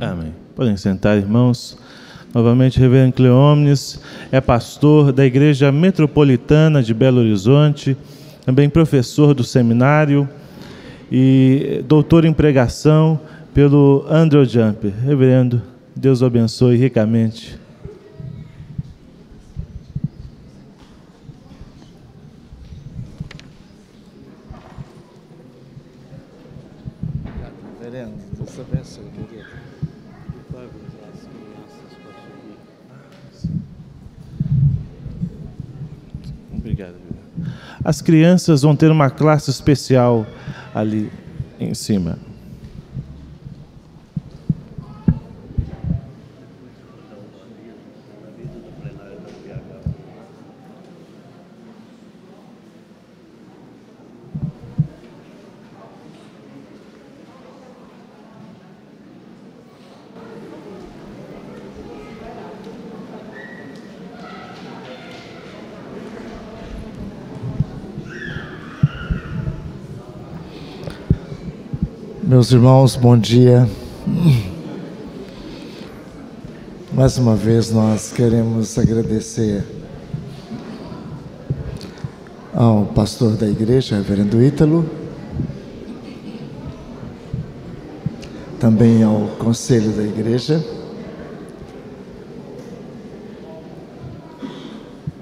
Amém. Podem sentar, irmãos. Novamente, Reverendo Cleómenes é pastor da Igreja Metropolitana de Belo Horizonte, também professor do seminário e doutor em pregação pelo Andrew Jumper. Reverendo, Deus o abençoe ricamente. Reverendo, Deus abençoe, querido. Obrigado. As crianças vão ter uma classe especial ali em cima. Meus irmãos, bom dia. Mais uma vez nós queremos agradecer ao pastor da igreja, Reverendo Ítalo, também ao conselho da igreja,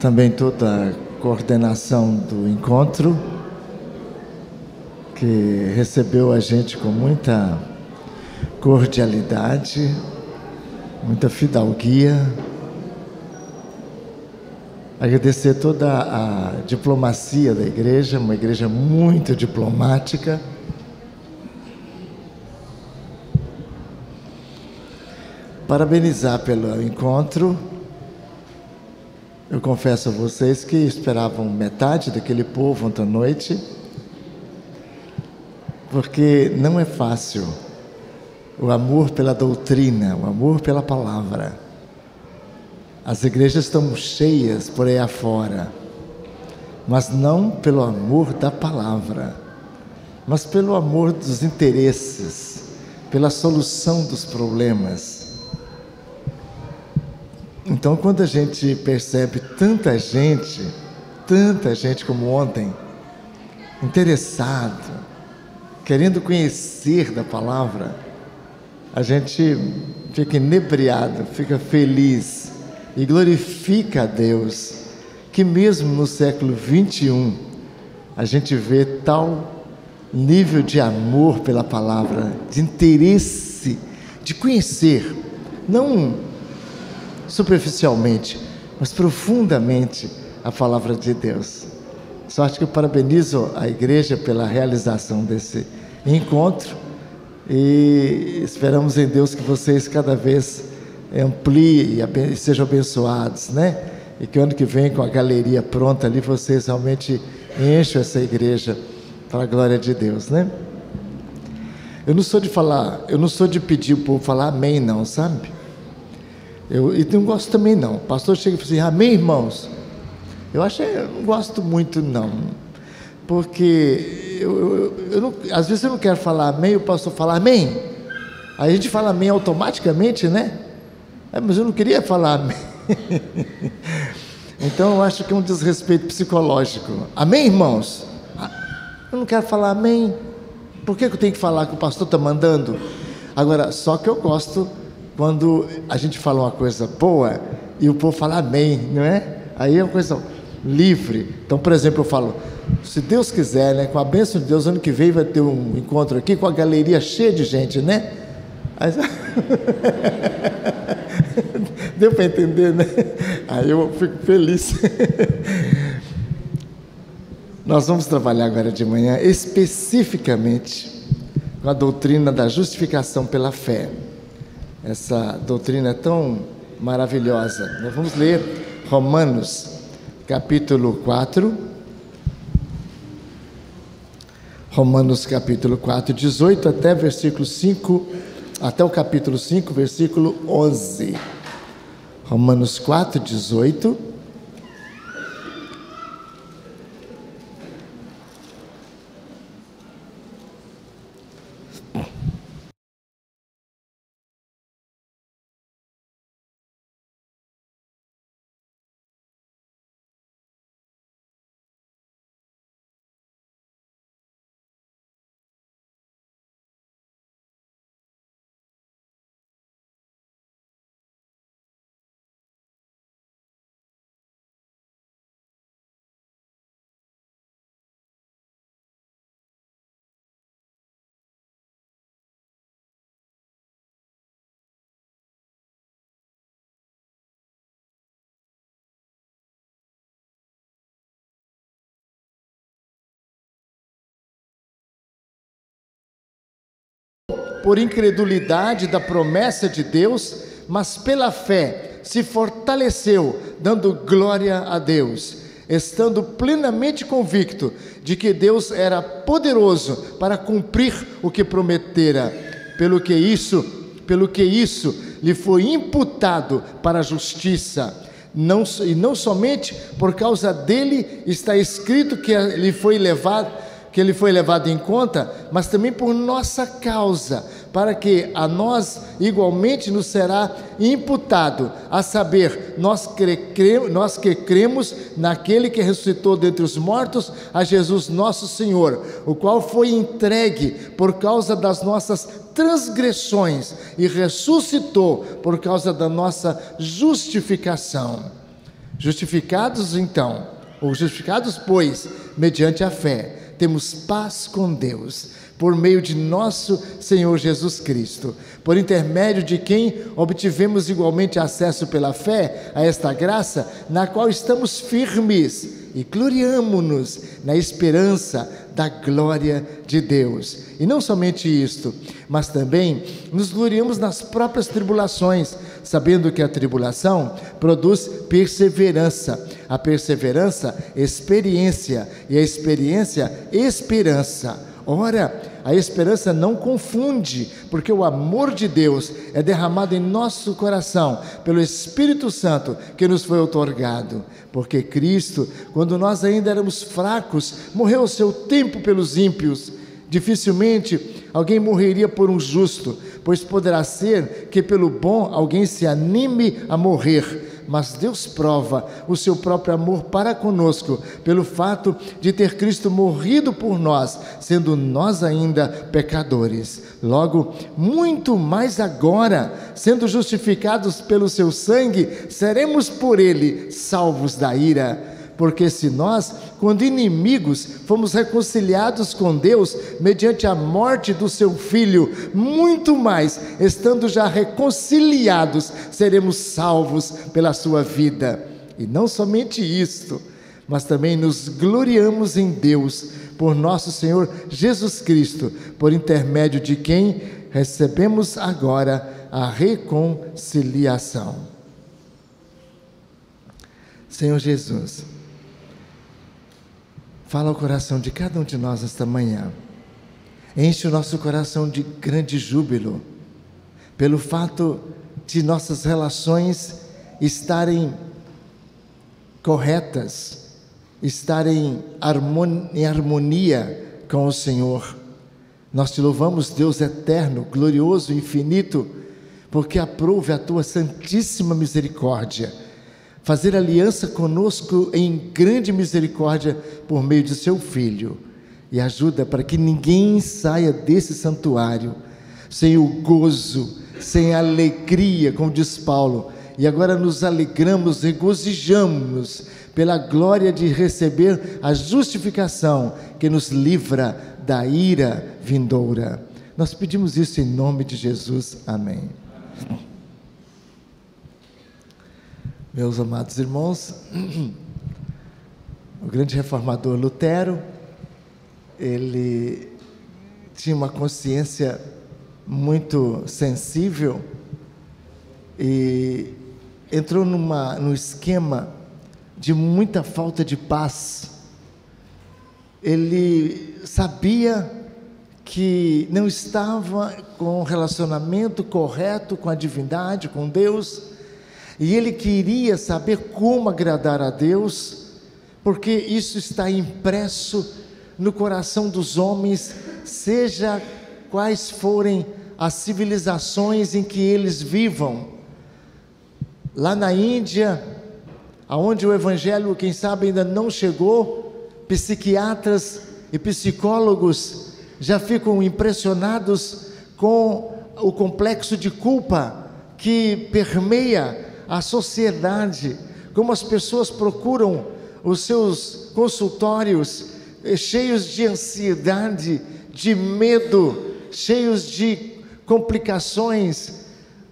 também toda a coordenação do encontro, que recebeu a gente com muita cordialidade, muita fidalguia. Agradecer toda a diplomacia da igreja, uma igreja muito diplomática. Parabenizar pelo encontro. Eu confesso a vocês que esperavam metade daquele povo ontem à noite, porque não é fácil o amor pela doutrina, o amor pela palavra. As igrejas estão cheias por aí afora, mas não pelo amor da palavra, mas pelo amor dos interesses, pela solução dos problemas. Então, quando a gente percebe tanta gente como ontem, interessado, querendo conhecer da palavra, a gente fica inebriado, fica feliz e glorifica a Deus, que mesmo no século 21, a gente vê tal nível de amor pela palavra, de interesse, de conhecer, não superficialmente, mas profundamente a palavra de Deus. Só acho que eu parabenizo a igreja pela realização desse encontro e esperamos em Deus que vocês cada vez ampliem e sejam abençoados, né? E que ano que vem, com a galeria pronta ali, vocês realmente enchem essa igreja para a glória de Deus, né? Eu não sou de pedir o povo falar amém, não, sabe? E não gosto também não. O pastor chega e fala assim: amém, irmãos? Eu não gosto muito não, porque às vezes eu não quero falar amém, o pastor fala amém, aí a gente fala amém automaticamente, né? Mas eu não queria falar amém. Então eu acho que é um desrespeito psicológico. Amém, irmãos? Eu não quero falar amém. Por que eu tenho que falar que o pastor está mandando? Agora, só que eu gosto quando a gente fala uma coisa boa e o povo fala amém, não é? Aí é uma coisa livre. Então, por exemplo, eu falo: se Deus quiser, né, com a bênção de Deus, ano que vem vai ter um encontro aqui com a galeria cheia de gente, né? Aí, deu para entender, né? Aí eu fico feliz. Nós vamos trabalhar agora de manhã especificamente com a doutrina da justificação pela fé. Essa doutrina é tão maravilhosa. Nós vamos ler Romanos capítulo 4, Romanos capítulo 4, 18 até versículo 5, até o capítulo 5, versículo 11. Romanos 4, 18 por incredulidade da promessa de Deus, mas pela fé se fortaleceu, dando glória a Deus, estando plenamente convicto de que Deus era poderoso para cumprir o que prometera, pelo que isso lhe foi imputado para a justiça. E não somente por causa dele está escrito que ele foi levado em conta, mas também por nossa causa, para que a nós igualmente nos será imputado, a saber, nós que cremos naquele que ressuscitou dentre os mortos, a Jesus nosso Senhor, o qual foi entregue por causa das nossas transgressões e ressuscitou por causa da nossa justificação. Justificados então, ou justificados pois, mediante a fé, temos paz com Deus, por meio de nosso Senhor Jesus Cristo, por intermédio de quem obtivemos igualmente acesso pela fé a esta graça, na qual estamos firmes e gloriamo-nos na esperança da glória de Deus. E não somente isto, mas também nos gloriamos nas próprias tribulações, sabendo que a tribulação produz perseverança, a perseverança, experiência, e a experiência, esperança. Ora, a esperança não confunde, porque o amor de Deus é derramado em nosso coração pelo Espírito Santo que nos foi outorgado. Porque Cristo, quando nós ainda éramos fracos, morreu ao seu tempo pelos ímpios. Dificilmente alguém morreria por um justo, pois poderá ser que pelo bom alguém se anime a morrer. Mas Deus prova o seu próprio amor para conosco, pelo fato de ter Cristo morrido por nós, sendo nós ainda pecadores. Logo, muito mais agora, sendo justificados pelo seu sangue, seremos por ele salvos da ira. Porque se nós, quando inimigos, fomos reconciliados com Deus mediante a morte do seu Filho, muito mais, estando já reconciliados, seremos salvos pela sua vida. E não somente isto, mas também nos gloriamos em Deus, por nosso Senhor Jesus Cristo, por intermédio de quem recebemos agora a reconciliação. Senhor Jesus, fala ao coração de cada um de nós esta manhã. Enche o nosso coração de grande júbilo, pelo fato de nossas relações estarem corretas, estarem em harmonia com o Senhor. Nós te louvamos, Deus eterno, glorioso, infinito, porque aprove a tua santíssima misericórdia fazer aliança conosco em grande misericórdia por meio de seu Filho, e ajuda para que ninguém saia desse santuário sem o gozo, sem a alegria, como diz Paulo, e agora nos alegramos, regozijamos pela glória de receber a justificação que nos livra da ira vindoura. Nós pedimos isso em nome de Jesus, amém. Meus amados irmãos, o grande reformador Lutero, ele tinha uma consciência muito sensível e entrou num esquema de muita falta de paz. Ele sabia que não estava com um relacionamento correto com a divindade, com Deus, e ele queria saber como agradar a Deus, porque isso está impresso no coração dos homens, seja quais forem as civilizações em que eles vivam. Lá na Índia, aonde o Evangelho, quem sabe, ainda não chegou, psiquiatras e psicólogos já ficam impressionados com o complexo de culpa que permeia a sociedade, como as pessoas procuram os seus consultórios cheios de ansiedade, de medo, cheios de complicações.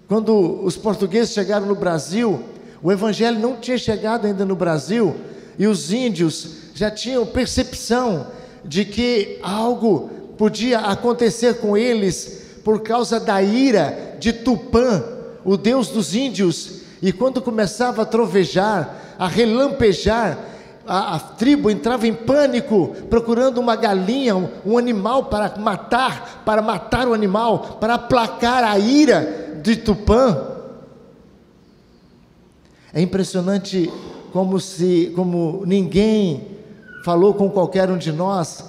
Quando os portugueses chegaram no Brasil, o Evangelho não tinha chegado ainda no Brasil, e os índios já tinham percepção de que algo podia acontecer com eles, por causa da ira de Tupã, o deus dos índios. E quando começava a trovejar, a relampejar, a tribo entrava em pânico, procurando uma galinha, um animal para matar o animal, para aplacar a ira de Tupã. É impressionante como ninguém falou com qualquer um de nós,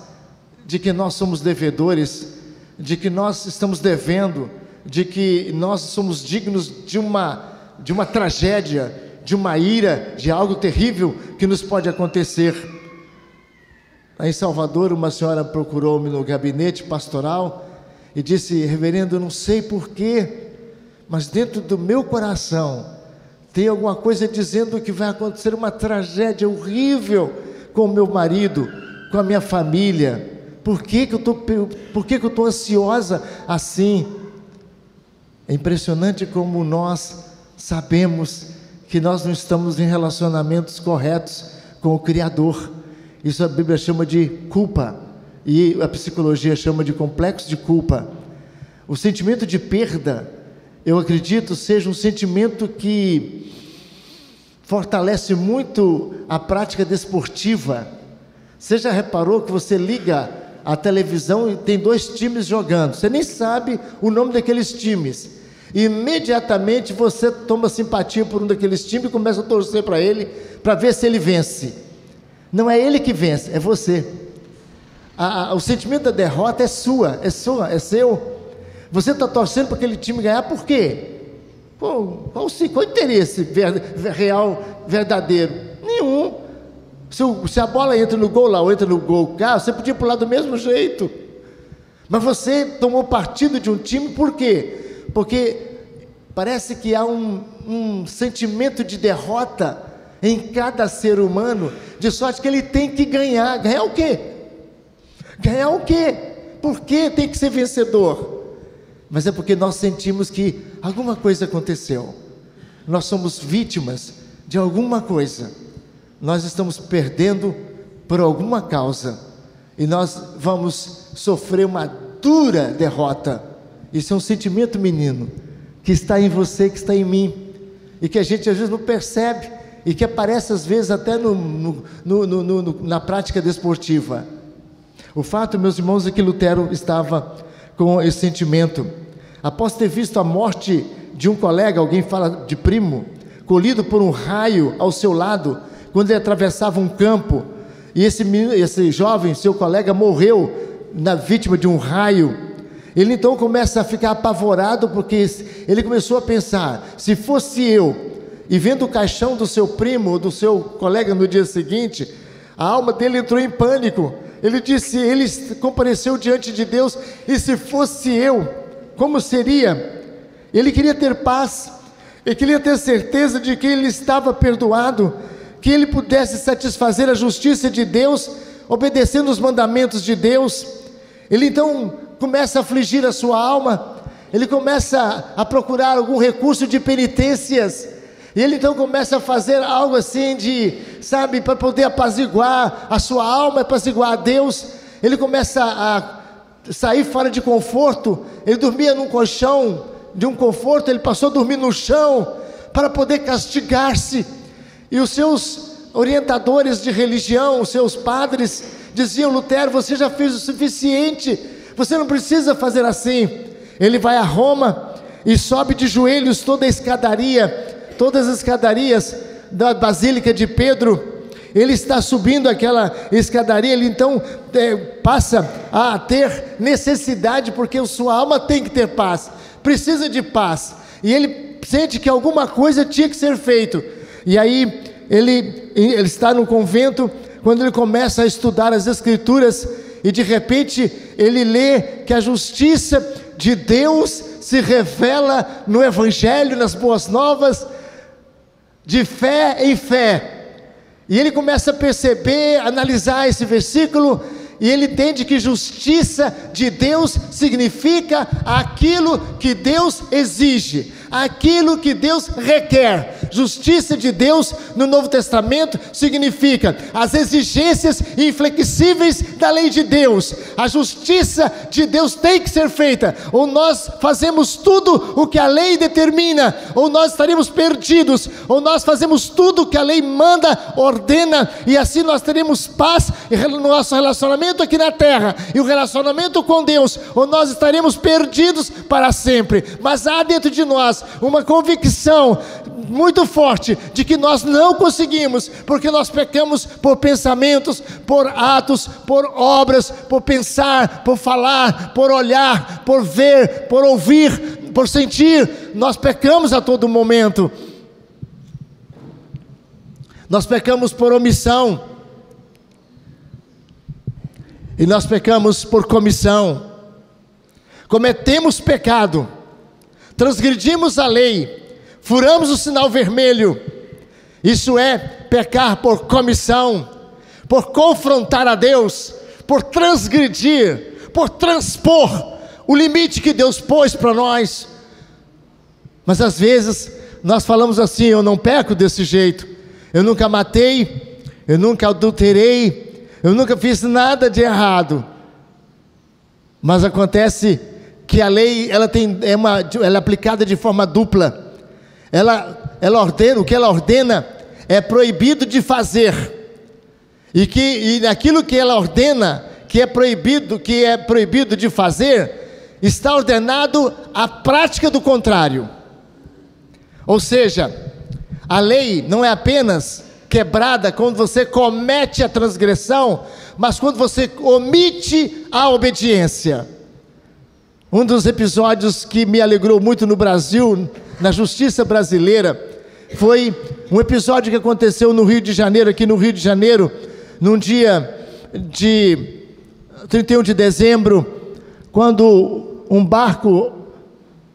de que nós somos devedores, de que nós estamos devendo, de que nós somos dignos de uma tragédia, de uma ira, de algo terrível que nos pode acontecer. Em Salvador, uma senhora procurou-me no gabinete pastoral e disse: reverendo, eu não sei porquê, mas dentro do meu coração tem alguma coisa dizendo que vai acontecer uma tragédia horrível com o meu marido, com a minha família. Por que eu estou ansiosa assim? É impressionante como nós sabemos que nós não estamos em relacionamentos corretos com o Criador. Isso a Bíblia chama de culpa, e a psicologia chama de complexo de culpa. O sentimento de perda, eu acredito, seja um sentimento que fortalece muito a prática desportiva. Você já reparou que você liga a televisão e tem 2 times jogando, você nem sabe o nome daqueles times, e imediatamente você toma simpatia por um daqueles times e começa a torcer para ele, para ver se ele vence. Não é ele que vence, é você. O sentimento da derrota é é seu. Você está torcendo para aquele time ganhar, por quê? Qual o interesse real, verdadeiro? Nenhum. Se a bola entra no gol lá ou entra no gol cá, você podia pular do mesmo jeito. Mas você tomou partido de um time, por quê? Porque parece que há um sentimento de derrota em cada ser humano, de sorte que ele tem que ganhar. Ganhar o quê? Ganhar o quê? Por que tem que ser vencedor? Mas é porque nós sentimos que alguma coisa aconteceu. Nós somos vítimas de alguma coisa. Nós estamos perdendo por alguma causa, e nós vamos sofrer uma dura derrota. Isso é um sentimento, menino, que está em você, que está em mim, e que a gente às vezes não percebe, e que aparece às vezes até na prática desportiva. O fato, meus irmãos, é que Lutero estava com esse sentimento. Após ter visto a morte de um colega, alguém fala de primo, colhido por um raio ao seu lado, quando ele atravessava um campo, e esse jovem, seu colega, morreu na vítima de um raio. Ele então começa a ficar apavorado, porque ele começou a pensar: se fosse eu, e vendo o caixão do seu primo, do seu colega no dia seguinte, a alma dele entrou em pânico. Ele disse, ele compareceu diante de Deus: e se fosse eu, como seria? Ele queria ter paz, ele queria ter certeza de que ele estava perdoado, que ele pudesse satisfazer a justiça de Deus, obedecendo os mandamentos de Deus. Ele então começa a afligir a sua alma, ele começa a procurar algum recurso de penitências, e ele então começa a fazer algo assim para poder apaziguar a sua alma, apaziguar a Deus. Ele começa a sair fora de conforto. Ele dormia num colchão de um conforto, ele passou a dormir no chão, para poder castigar-se. E os seus orientadores de religião, os seus padres, diziam: Lutero, você já fez o suficiente, você não precisa fazer assim. Ele vai a Roma e sobe de joelhos todas as escadarias da Basílica de Pedro. Ele está subindo aquela escadaria, ele então passa a ter necessidade, porque sua alma tem que ter paz, precisa de paz, e ele sente que alguma coisa tinha que ser feito. E aí ele está no convento, quando ele começa a estudar as Escrituras, e de repente ele lê que a justiça de Deus se revela no Evangelho, nas boas novas, de fé em fé. E ele começa a perceber, analisar esse versículo, e ele entende que justiça de Deus significa aquilo que Deus exige, aquilo que Deus requer. justiça de Deus no Novo Testamento significa as exigências inflexíveis da lei de Deus. A justiça de Deus tem que ser feita. Ou nós fazemos tudo o que a lei determina, ou nós estaremos perdidos. Ou nós fazemos tudo o que a lei manda, ordena, e assim nós teremos paz no nosso relacionamento aqui na terra e o relacionamento com Deus, ou nós estaremos perdidos para sempre. Mas há dentro de nós uma convicção muito forte de que nós não conseguimos, porque nós pecamos por pensamentos, por atos, por obras, por pensar, por falar, por olhar, por ver, por ouvir, por sentir. Nós pecamos a todo momento. Nós pecamos por omissão, e nós pecamos por comissão. Cometemos pecado, transgredimos a lei, furamos o sinal vermelho. Isso é pecar por comissão, por confrontar a Deus, por transgredir, por transpor o limite que Deus pôs para nós. Mas às vezes nós falamos assim: eu não peco desse jeito, eu nunca matei, eu nunca adulterei, eu nunca fiz nada de errado. Mas acontece que a lei ela é aplicada de forma dupla. Ela ordena, o que ela ordena é proibido de fazer, e naquilo que ela ordena, que é proibido de fazer, está ordenado a prática do contrário. Ou seja, a lei não é apenas quebrada quando você comete a transgressão, mas quando você omite a obediência. Um dos episódios que me alegrou muito no Brasil, na justiça brasileira, foi um episódio que aconteceu no Rio de Janeiro, aqui no Rio de Janeiro, num dia de 31 de dezembro, quando um barco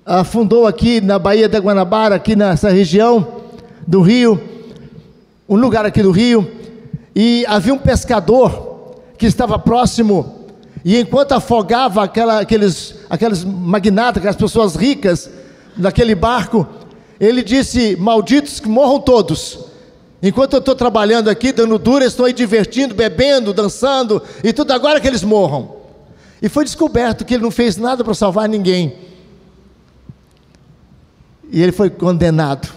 afundou aqui na Baía da Guanabara, aqui nessa região do Rio, um lugar aqui do Rio, e havia um pescador que estava próximo, e enquanto afogava aqueles magnatas, aquelas pessoas ricas naquele barco, ele disse: malditos que morram todos, enquanto eu estou trabalhando aqui, dando dura, estou aí divertindo, bebendo, dançando, e tudo, agora que eles morram. E foi descoberto que ele não fez nada para salvar ninguém, e ele foi condenado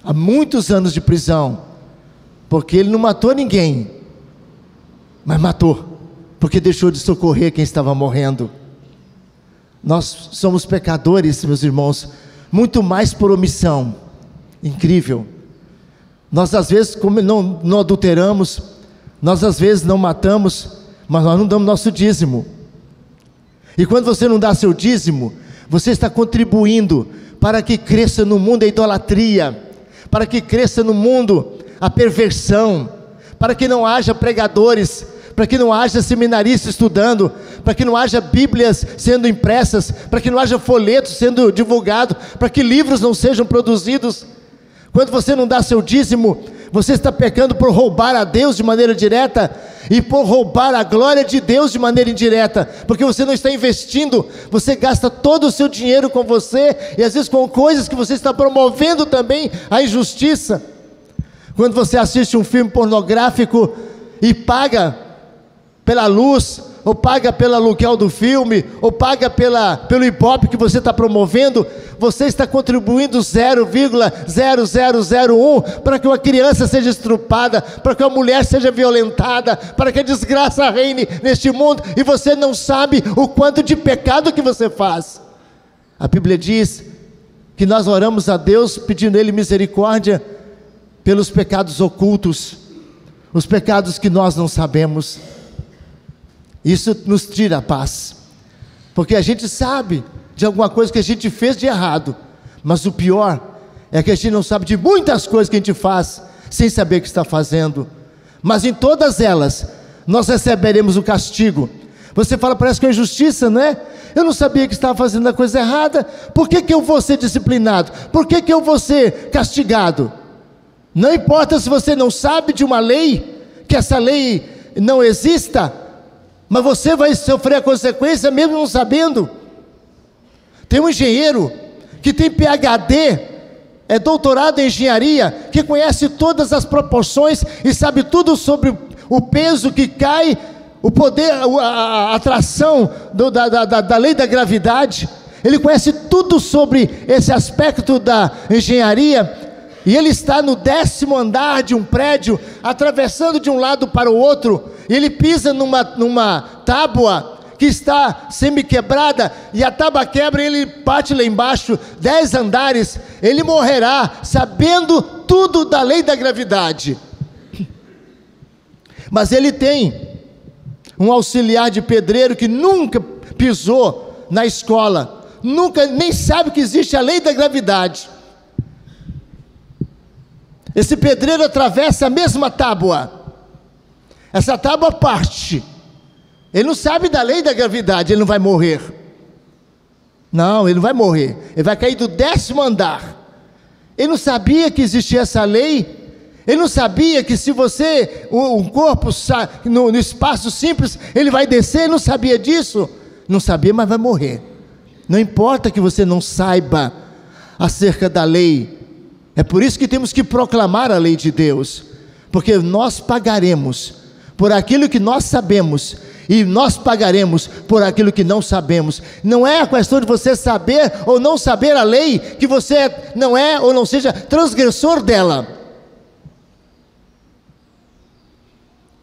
a muitos anos de prisão, porque ele não matou ninguém, mas matou porque deixou de socorrer quem estava morrendo. Nós somos pecadores, meus irmãos, muito mais por omissão. Incrível. Nós às vezes não adulteramos, nós às vezes não matamos, mas nós não damos nosso dízimo. E quando você não dá seu dízimo, você está contribuindo para que cresça no mundo a idolatria, para que cresça no mundo a perversão, para que não haja pregadores, para que não haja seminaristas estudando, para que não haja bíblias sendo impressas, para que não haja folhetos sendo divulgados, para que livros não sejam produzidos. Quando você não dá seu dízimo, você está pecando por roubar a Deus de maneira direta, e por roubar a glória de Deus de maneira indireta, porque você não está investindo, você gasta todo o seu dinheiro com você, e às vezes com coisas que você está promovendo também a injustiça. Quando você assiste um filme pornográfico e paga pela luz, ou paga pelo aluguel do filme, ou paga pelo ibope que você está promovendo, você está contribuindo 0,0001 para que uma criança seja estrupada, para que uma mulher seja violentada, para que a desgraça reine neste mundo, e você não sabe o quanto de pecado que você faz. A Bíblia diz que nós oramos a Deus pedindo a Ele misericórdia pelos pecados ocultos, os pecados que nós não sabemos. Isso nos tira a paz, porque a gente sabe de alguma coisa que a gente fez de errado, mas o pior é que a gente não sabe de muitas coisas que a gente faz sem saber o que está fazendo, mas em todas elas nós receberemos o castigo. Você fala: parece que é injustiça, não é? Eu não sabia que estava fazendo a coisa errada, por que eu vou ser disciplinado? Por que eu vou ser castigado? Não importa se você não sabe de uma lei, que essa lei não exista, mas você vai sofrer a consequência mesmo não sabendo. Tem um engenheiro que tem PhD é doutorado em engenharia, que conhece todas as proporções e sabe tudo sobre o peso que cai, o poder, a atração da lei da gravidade. Ele conhece tudo sobre esse aspecto da engenharia, e ele está no 10º andar de um prédio, atravessando de um lado para o outro, e ele pisa numa tábua que está semi-quebrada, e a tábua quebra e ele bate lá embaixo, 10 andares, ele morrerá sabendo tudo da lei da gravidade. Mas ele tem um auxiliar de pedreiro que nunca pisou na escola, nunca nem sabe que existe a lei da gravidade. Esse pedreiro atravessa a mesma tábua, essa tábua parte, ele não sabe da lei da gravidade, ele não vai morrer. Não, ele não vai morrer, ele vai cair do 10º andar. Ele não sabia que existia essa lei. Ele não sabia que se você, um corpo no espaço simples, ele vai descer. Ele não sabia disso. Não sabia, mas vai morrer. Não importa que você não saiba acerca da lei. É por isso que temos que proclamar a lei de Deus, porque nós pagaremos por aquilo que nós sabemos, e nós pagaremos por aquilo que não sabemos. Não é a questão de você saber ou não saber a lei, que você não é ou não seja transgressor dela.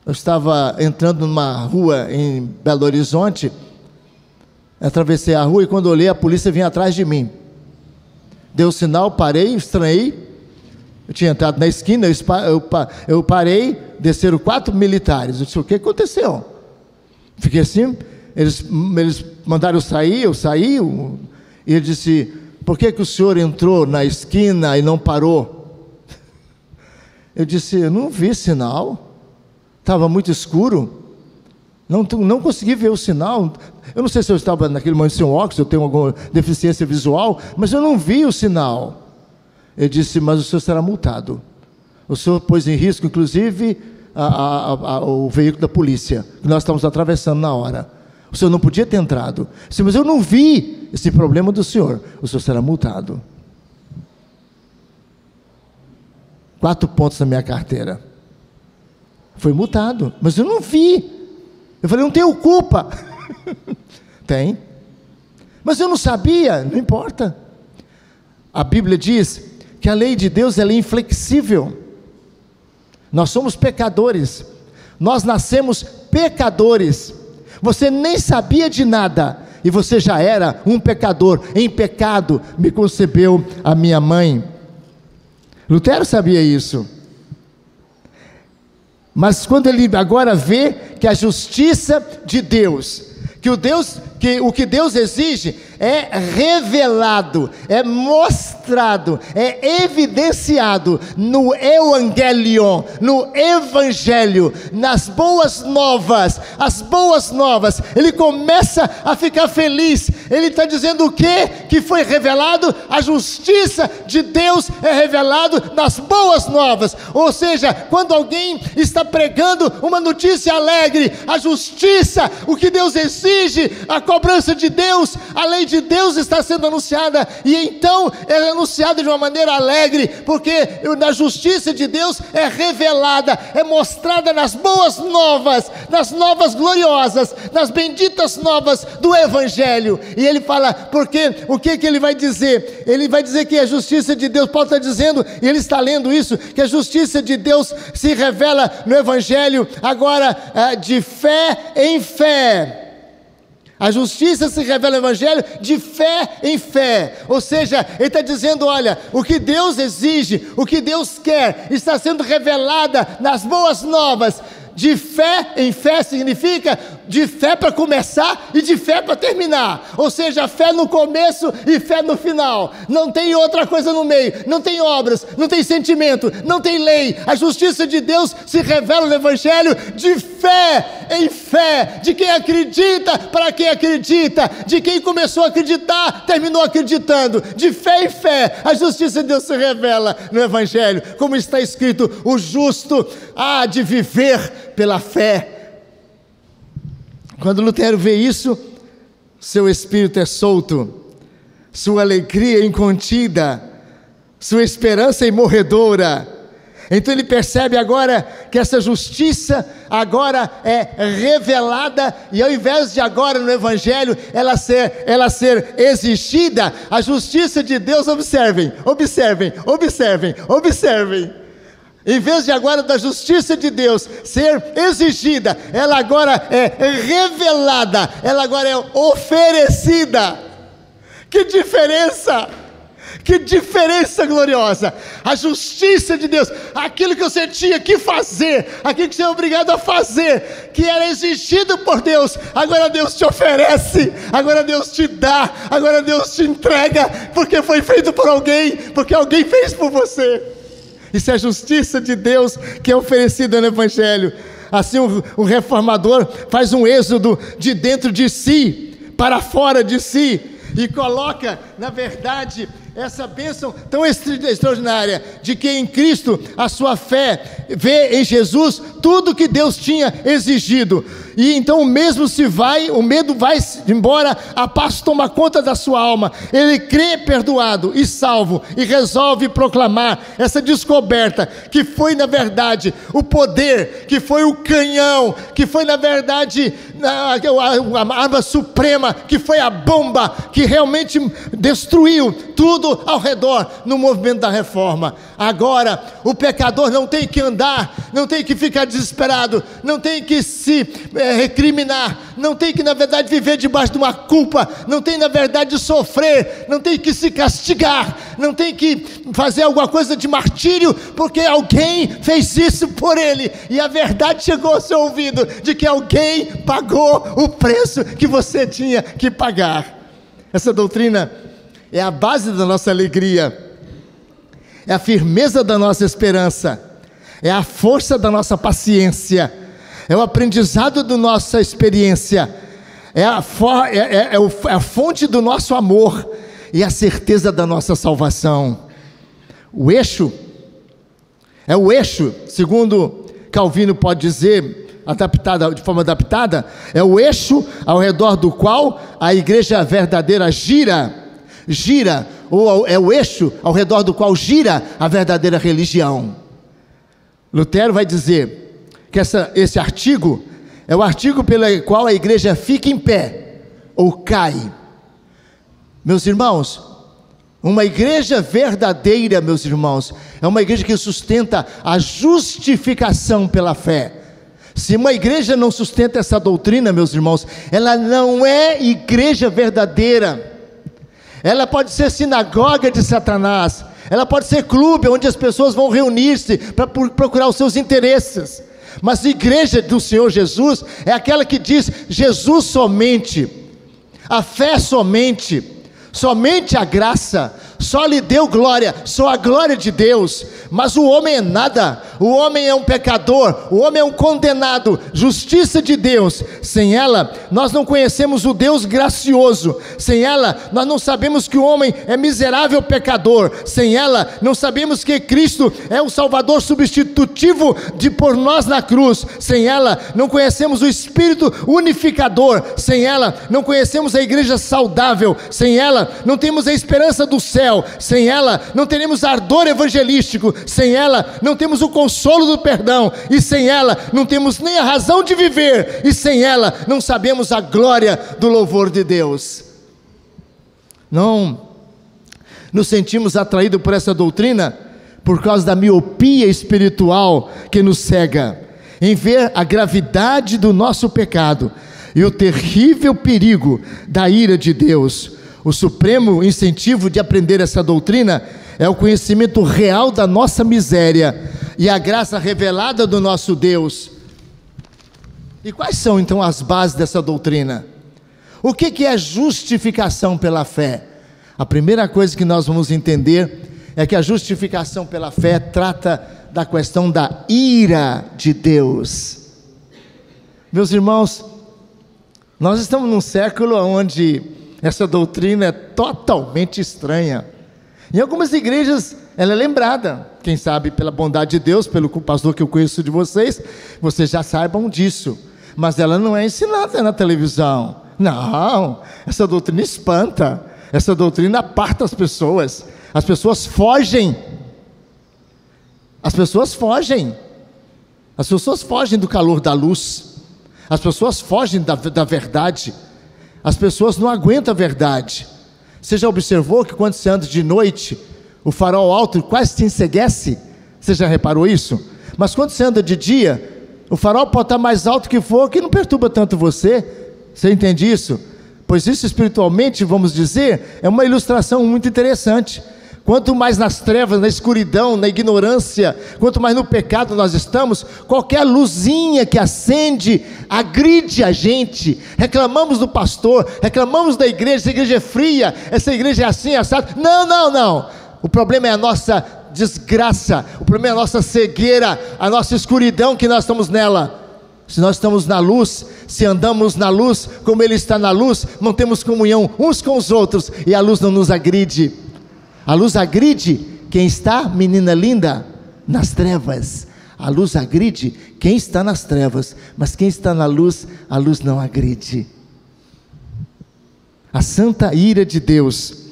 Eu estava entrando numa rua em Belo Horizonte, atravessei a rua e quando olhei, a polícia vinha atrás de mim. Deu sinal, parei, estranhei. Eu tinha entrado na esquina, eu parei, desceram 4 militares. Eu disse, o que aconteceu? Fiquei assim, eles mandaram eu sair, e ele disse, por que o senhor entrou na esquina e não parou? Eu disse, eu não vi sinal, estava muito escuro, não consegui ver o sinal. Eu não sei se eu estava naquele momento sem óculos, eu tenho alguma deficiência visual, mas eu não vi o sinal. Ele disse, mas o senhor será multado. O senhor pôs em risco, inclusive, o veículo da polícia, que nós estávamos atravessando na hora. O senhor não podia ter entrado. Eu disse, mas eu não vi esse problema do senhor. O senhor será multado. 4 pontos na minha carteira. Foi multado, mas eu não vi. Eu falei, não tenho culpa. Tem. Mas eu não sabia, não importa. A Bíblia diz que a lei de Deus ela é inflexível. Nós somos pecadores, nós nascemos pecadores. Você nem sabia de nada e você já era um pecador. Em pecado me concebeu a minha mãe. Lutero sabia isso. Mas quando ele agora vê que a justiça de Deus, o que Deus exige é revelado, é mostrado, é evidenciado no Evangelion, no Evangelho, nas boas novas, as boas novas. Ele começa a ficar feliz. Ele está dizendo o quê? Que foi revelado? A justiça de Deus é revelado nas boas novas. Ou seja, quando alguém está pregando uma notícia alegre, a justiça, o que Deus exige, a cobrança de Deus, a lei de Deus está sendo anunciada, e então ela é anunciada de uma maneira alegre, porque na justiça de Deus é revelada, é mostrada nas boas novas, nas novas gloriosas, nas benditas novas do Evangelho. E ele fala, porque o que ele vai dizer? Ele vai dizer que a justiça de Deus, Paulo está dizendo, e ele está lendo isso, que a justiça de Deus se revela no Evangelho, agora de fé em fé. A justiça se revela no Evangelho de fé em fé. Ou seja, ele está dizendo, olha, o que Deus exige, o que Deus quer, está sendo revelada nas boas novas. De fé em fé significa de fé para começar e de fé para terminar. Ou seja, fé no começo e fé no final. Não tem outra coisa no meio. Não tem obras, não tem sentimento, não tem lei. A justiça de Deus se revela no Evangelho de fé em fé. De quem acredita para quem acredita. De quem começou a acreditar, terminou acreditando. De fé em fé, a justiça de Deus se revela no Evangelho. Como está escrito, o justo há de viver pela fé. Quando Lutero vê isso, seu espírito é solto, sua alegria é incontida, sua esperança é imorredoura. Então ele percebe agora que essa justiça agora é revelada, e ao invés de agora no Evangelho ela ser exigida, a justiça de Deus, observem, em vez de agora da justiça de Deus ser exigida, ela agora é revelada, ela agora é oferecida. Que diferença! Que diferença gloriosa! A justiça de Deus, aquilo que você tinha que fazer, aquilo que você é obrigado a fazer, que era exigido por Deus, agora Deus te oferece, agora Deus te dá, agora Deus te entrega, porque foi feito por alguém, porque alguém fez por você. Isso é a justiça de Deus que é oferecida no Evangelho. Assim o reformador faz um êxodo de dentro de si para fora de si, e coloca, na verdade, essa bênção tão extraordinária, de que em Cristo a sua fé vê em Jesus tudo que Deus tinha exigido, e então o medo vai embora, a paz toma conta da sua alma, ele crê perdoado e salvo, e resolve proclamar essa descoberta, que foi na verdade o poder, que foi o canhão, que foi na verdade a arma suprema, que foi a bomba, que realmente destruiu tudo ao redor no movimento da reforma. Agora o pecador não tem que andar, não tem que ficar desesperado, não tem que se recriminar, não tem que na verdade viver debaixo de uma culpa, não tem na verdade sofrer, não tem que se castigar, não tem que fazer alguma coisa de martírio, porque alguém fez isso por ele, e a verdade chegou ao seu ouvido, de que alguém pagou o preço que você tinha que pagar. Essa doutrina é a base da nossa alegria, é a firmeza da nossa esperança, é a força da nossa paciência, é o aprendizado da nossa experiência, é a fonte do nosso amor e a certeza da nossa salvação. O eixo, segundo Calvino pode dizer, de forma adaptada, é o eixo ao redor do qual a igreja verdadeira gira, ou é o eixo ao redor do qual gira a verdadeira religião. Lutero vai dizer que esse artigo é o artigo pelo qual a igreja fica em pé ou cai. Meus irmãos, uma igreja verdadeira, meus irmãos, é uma igreja que sustenta a justificação pela fé. Se uma igreja não sustenta essa doutrina, meus irmãos, ela não é igreja verdadeira. Ela pode ser sinagoga de Satanás, ela pode ser clube onde as pessoas vão reunir-se para procurar os seus interesses, mas a igreja do Senhor Jesus é aquela que diz: Jesus somente, a fé somente a graça, só lhe deu glória, só a glória de Deus, mas o homem é nada, o homem é um pecador, o homem é um condenado, justiça de Deus, sem ela nós não conhecemos o Deus gracioso, sem ela nós não sabemos que o homem é miserável pecador, sem ela não sabemos que Cristo é o Salvador substitutivo por nós na cruz, sem ela não conhecemos o Espírito unificador, sem ela não conhecemos a igreja saudável, sem ela não temos a esperança do céu, sem ela não teremos ardor evangelístico, sem ela não temos o consolo do perdão, e sem ela não temos nem a razão de viver, e sem ela não sabemos a glória do louvor de Deus. Não nos sentimos atraídos por essa doutrina por causa da miopia espiritual que nos cega em ver a gravidade do nosso pecado e o terrível perigo da ira de Deus. O supremo incentivo de aprender essa doutrina é o conhecimento real da nossa miséria e a graça revelada do nosso Deus. E quais são então as bases dessa doutrina? O que é justificação pela fé? A primeira coisa que nós vamos entender é que a justificação pela fé trata da questão da ira de Deus. Meus irmãos, nós estamos num século onde essa doutrina é totalmente estranha. Em algumas igrejas ela é lembrada, quem sabe pela bondade de Deus, pelo pastor que eu conheço de vocês já saibam disso, mas ela não é ensinada na televisão. Não, essa doutrina espanta, essa doutrina aparta as pessoas, As pessoas fogem. As pessoas fogem. As pessoas fogem do calor da luz. As pessoas fogem da verdade. As pessoas não aguentam a verdade. Você já observou que quando você anda de noite, o farol alto quase te enceguece? Você já reparou isso? Mas quando você anda de dia, o farol pode estar mais alto que for, que não perturba tanto você. Você entende isso? Pois isso espiritualmente, vamos dizer, é uma ilustração muito interessante. Quanto mais nas trevas, na escuridão, na ignorância, quanto mais no pecado nós estamos, qualquer luzinha que acende, agride a gente. Reclamamos do pastor, reclamamos da igreja, essa igreja é fria, essa igreja é assim, assado. Não. O problema é a nossa desgraça, o problema é a nossa cegueira, a nossa escuridão que nós estamos nela. Se nós estamos na luz, se andamos na luz, como Ele está na luz, não temos comunhão uns com os outros, e a luz não nos agride. A luz agride quem está, menina linda, nas trevas. A luz agride quem está nas trevas, mas quem está na luz, a luz não agride. A santa ira de Deus,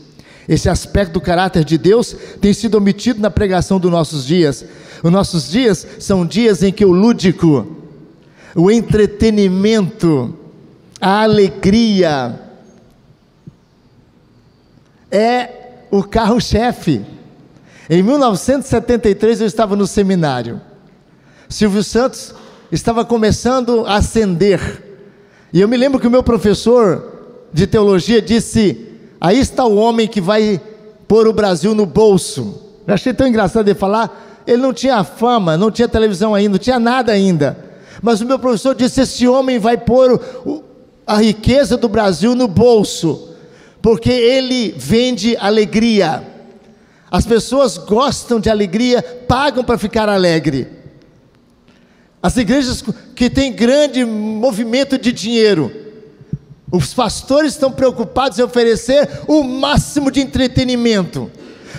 esse aspecto do caráter de Deus tem sido omitido na pregação dos nossos dias. Os nossos dias são dias em que o lúdico, o entretenimento, a alegria é o carro-chefe. Em 1973 eu estava no seminário. Silvio Santos estava começando a ascender. E eu me lembro que o meu professor de teologia disse: aí está o homem que vai pôr o Brasil no bolso. Eu achei tão engraçado ele falar. Ele não tinha fama, não tinha televisão ainda, não tinha nada ainda. Mas o meu professor disse: esse homem vai pôr a riqueza do Brasil no bolso, porque ele vende alegria. As pessoas gostam de alegria, pagam para ficar alegre. As igrejas que têm grande movimento de dinheiro, os pastores estão preocupados em oferecer o máximo de entretenimento.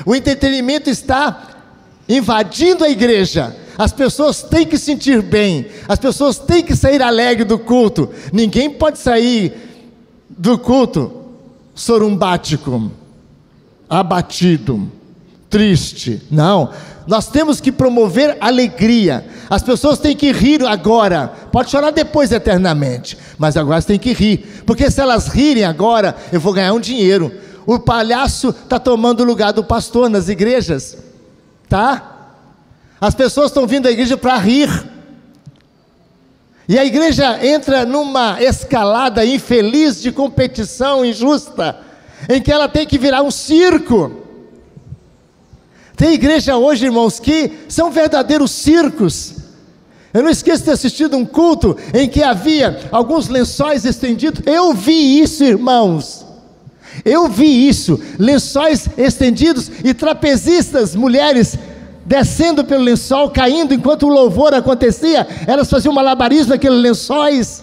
O entretenimento está invadindo a igreja. As pessoas têm que sentir bem, as pessoas têm que sair alegre do culto. Ninguém pode sair do culto sorumbático, abatido, triste. Não, nós temos que promover alegria. As pessoas têm que rir agora, pode chorar depois eternamente, mas agora elas têm que rir, porque se elas rirem agora, eu vou ganhar um dinheiro. O palhaço está tomando o lugar do pastor nas igrejas, tá? As pessoas estão vindo à igreja para rir, e a igreja entra numa escalada infeliz de competição injusta, em que ela tem que virar um circo. Tem igreja hoje, irmãos, que são verdadeiros circos. Eu não esqueço de ter assistido um culto em que havia alguns lençóis estendidos. Eu vi isso, irmãos. Eu vi isso, lençóis estendidos e trapezistas, mulheres, descendo pelo lençol, caindo enquanto o louvor acontecia. Elas faziam malabarismo naqueles lençóis.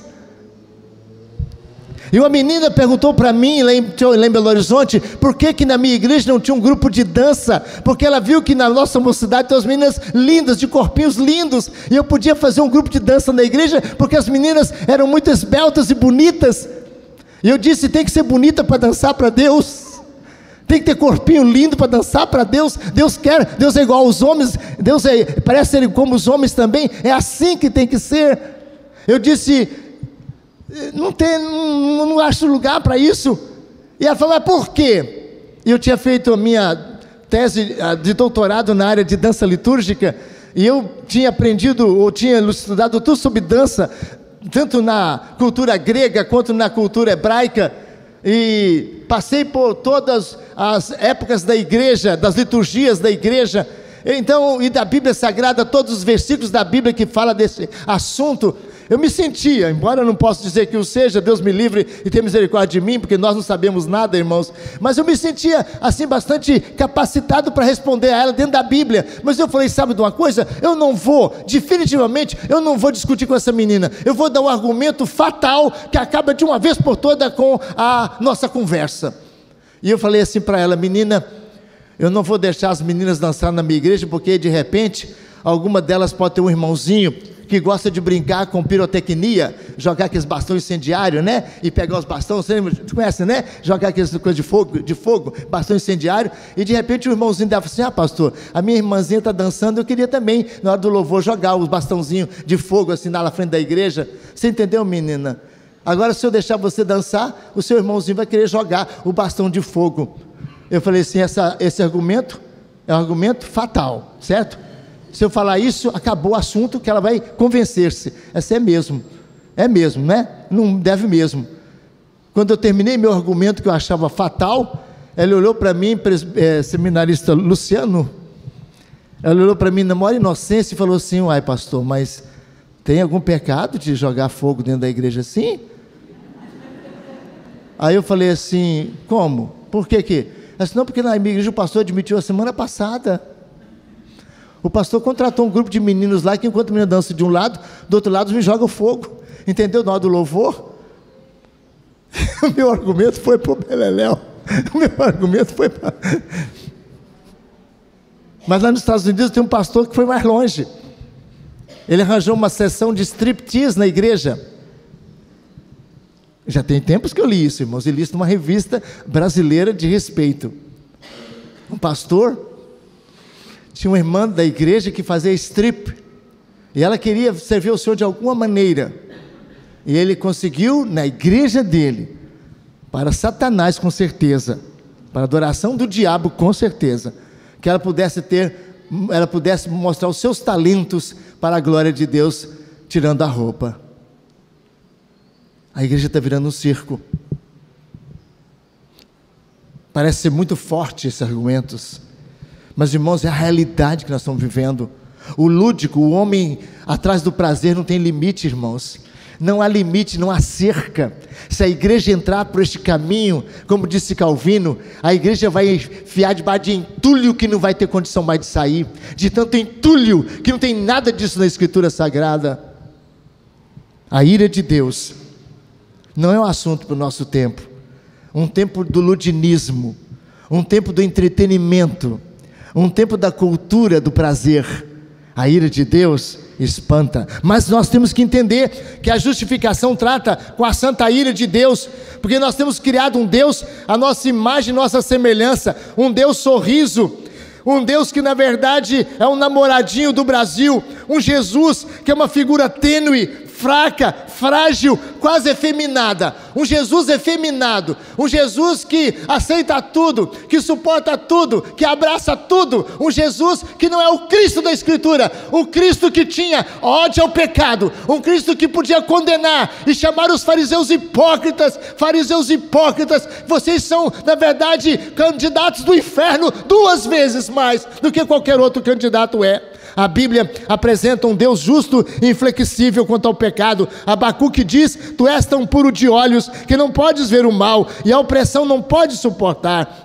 E uma menina perguntou para mim, lá em Belo Horizonte, por que na minha igreja não tinha um grupo de dança? Porque ela viu que na nossa mocidade tem as meninas lindas, de corpinhos lindos, e eu podia fazer um grupo de dança na igreja, porque as meninas eram muito esbeltas e bonitas. E eu disse: tem que ser bonita para dançar para Deus, tem que ter corpinho lindo para dançar para Deus. Deus quer, Deus é igual aos homens, Deus parece ser como os homens também, é assim que tem que ser. Eu disse: não acho lugar para isso. E ela falou: mas por quê? Eu tinha feito a minha tese de doutorado na área de dança litúrgica, e eu tinha aprendido, ou tinha estudado tudo sobre dança, tanto na cultura grega, quanto na cultura hebraica, e passei por todas as épocas da igreja, das liturgias da igreja, então, e da Bíblia Sagrada, todos os versículos da Bíblia que fala desse assunto. Eu me sentia, embora eu não possa dizer que o seja, Deus me livre e tenha misericórdia de mim, porque nós não sabemos nada, irmãos, mas eu me sentia assim bastante capacitado para responder a ela dentro da Bíblia. Mas eu falei: sabe de uma coisa? Eu não vou, definitivamente, eu não vou discutir com essa menina, eu vou dar um argumento fatal que acaba de uma vez por toda com a nossa conversa. E eu falei assim para ela: menina, eu não vou deixar as meninas dançar na minha igreja, porque de repente alguma delas pode ter um irmãozinho que gosta de brincar com pirotecnia, jogar aqueles bastões incendiários, né? E pegar os bastões, você conhece, né? Jogar aquelas coisas de fogo, bastão incendiário, e de repente o irmãozinho dela fala assim: ah, pastor, a minha irmãzinha está dançando, eu queria também, na hora do louvor, jogar os bastãozinhos de fogo assim na frente da igreja. Você entendeu, menina? Agora, se eu deixar você dançar, o seu irmãozinho vai querer jogar o bastão de fogo. Eu falei assim: esse argumento é um argumento fatal, certo? Se eu falar isso, acabou o assunto, que ela vai convencer-se. Essa é mesmo, né? Não deve mesmo. Quando eu terminei meu argumento, que eu achava fatal, ela olhou para mim, seminarista Luciano, ela olhou para mim na maior inocência e falou assim: uai, pastor, mas tem algum pecado de jogar fogo dentro da igreja assim? Aí eu falei assim: como? Por que que? Ela disse: não, porque na minha igreja o pastor admitiu a semana passada. O pastor contratou um grupo de meninos lá, que enquanto a menina dança de um lado, do outro lado me joga fogo. Entendeu? Na hora do louvor, o meu argumento foi para o beleléu. O meu argumento foi para... Mas lá nos Estados Unidos tem um pastor que foi mais longe. Ele arranjou uma sessão de striptease na igreja. Já tem tempos que eu li isso, irmãos. Eu li isso numa revista brasileira de respeito. Um pastor tinha uma irmã da igreja que fazia strip, e ela queria servir ao Senhor de alguma maneira, e ele conseguiu na igreja dele, para Satanás com certeza, para a adoração do diabo com certeza, que ela pudesse mostrar os seus talentos para a glória de Deus, tirando a roupa. A igreja está virando um circo. Parece ser muito forte esses argumentos, mas, irmãos, é a realidade que nós estamos vivendo. O lúdico, o homem atrás do prazer não tem limite, irmãos. Não há limite, não há cerca. Se a igreja entrar por este caminho, como disse Calvino, a igreja vai enfiar debaixo de entulho que não vai ter condição mais de sair, de tanto entulho que não tem nada disso na Escritura Sagrada. A ira de Deus não é um assunto para o nosso tempo. Um tempo do ludinismo, um tempo do entretenimento, um tempo da cultura do prazer. A ira de Deus espanta, mas nós temos que entender que a justificação trata com a santa ira de Deus, porque nós temos criado um Deus à nossa imagem, nossa semelhança, um Deus sorriso, um Deus que na verdade é um namoradinho do Brasil, um Jesus que é uma figura tênue, fraca, frágil, quase efeminada, um Jesus efeminado, um Jesus que aceita tudo, que suporta tudo, que abraça tudo, um Jesus que não é o Cristo da Escritura, o Cristo que tinha ódio ao pecado, um Cristo que podia condenar e chamar os fariseus hipócritas, vocês são na verdade candidatos do inferno 2 vezes mais do que qualquer outro candidato é. A Bíblia apresenta um Deus justo e inflexível quanto ao pecado. Abacuque diz: tu és tão puro de olhos que não podes ver o mal, e a opressão não pode suportar.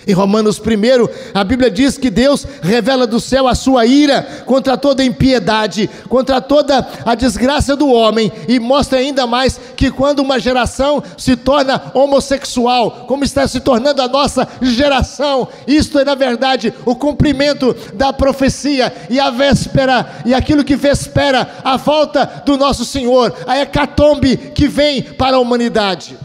Em Romanos 1, a Bíblia diz que Deus revela do céu a sua ira contra toda impiedade, contra toda a desgraça do homem, e mostra ainda mais que quando uma geração se torna homossexual, como está se tornando a nossa geração, isto é na verdade o cumprimento da profecia, e a véspera, e aquilo que vespera a volta do nosso Senhor, a hecatombe que vem para a humanidade.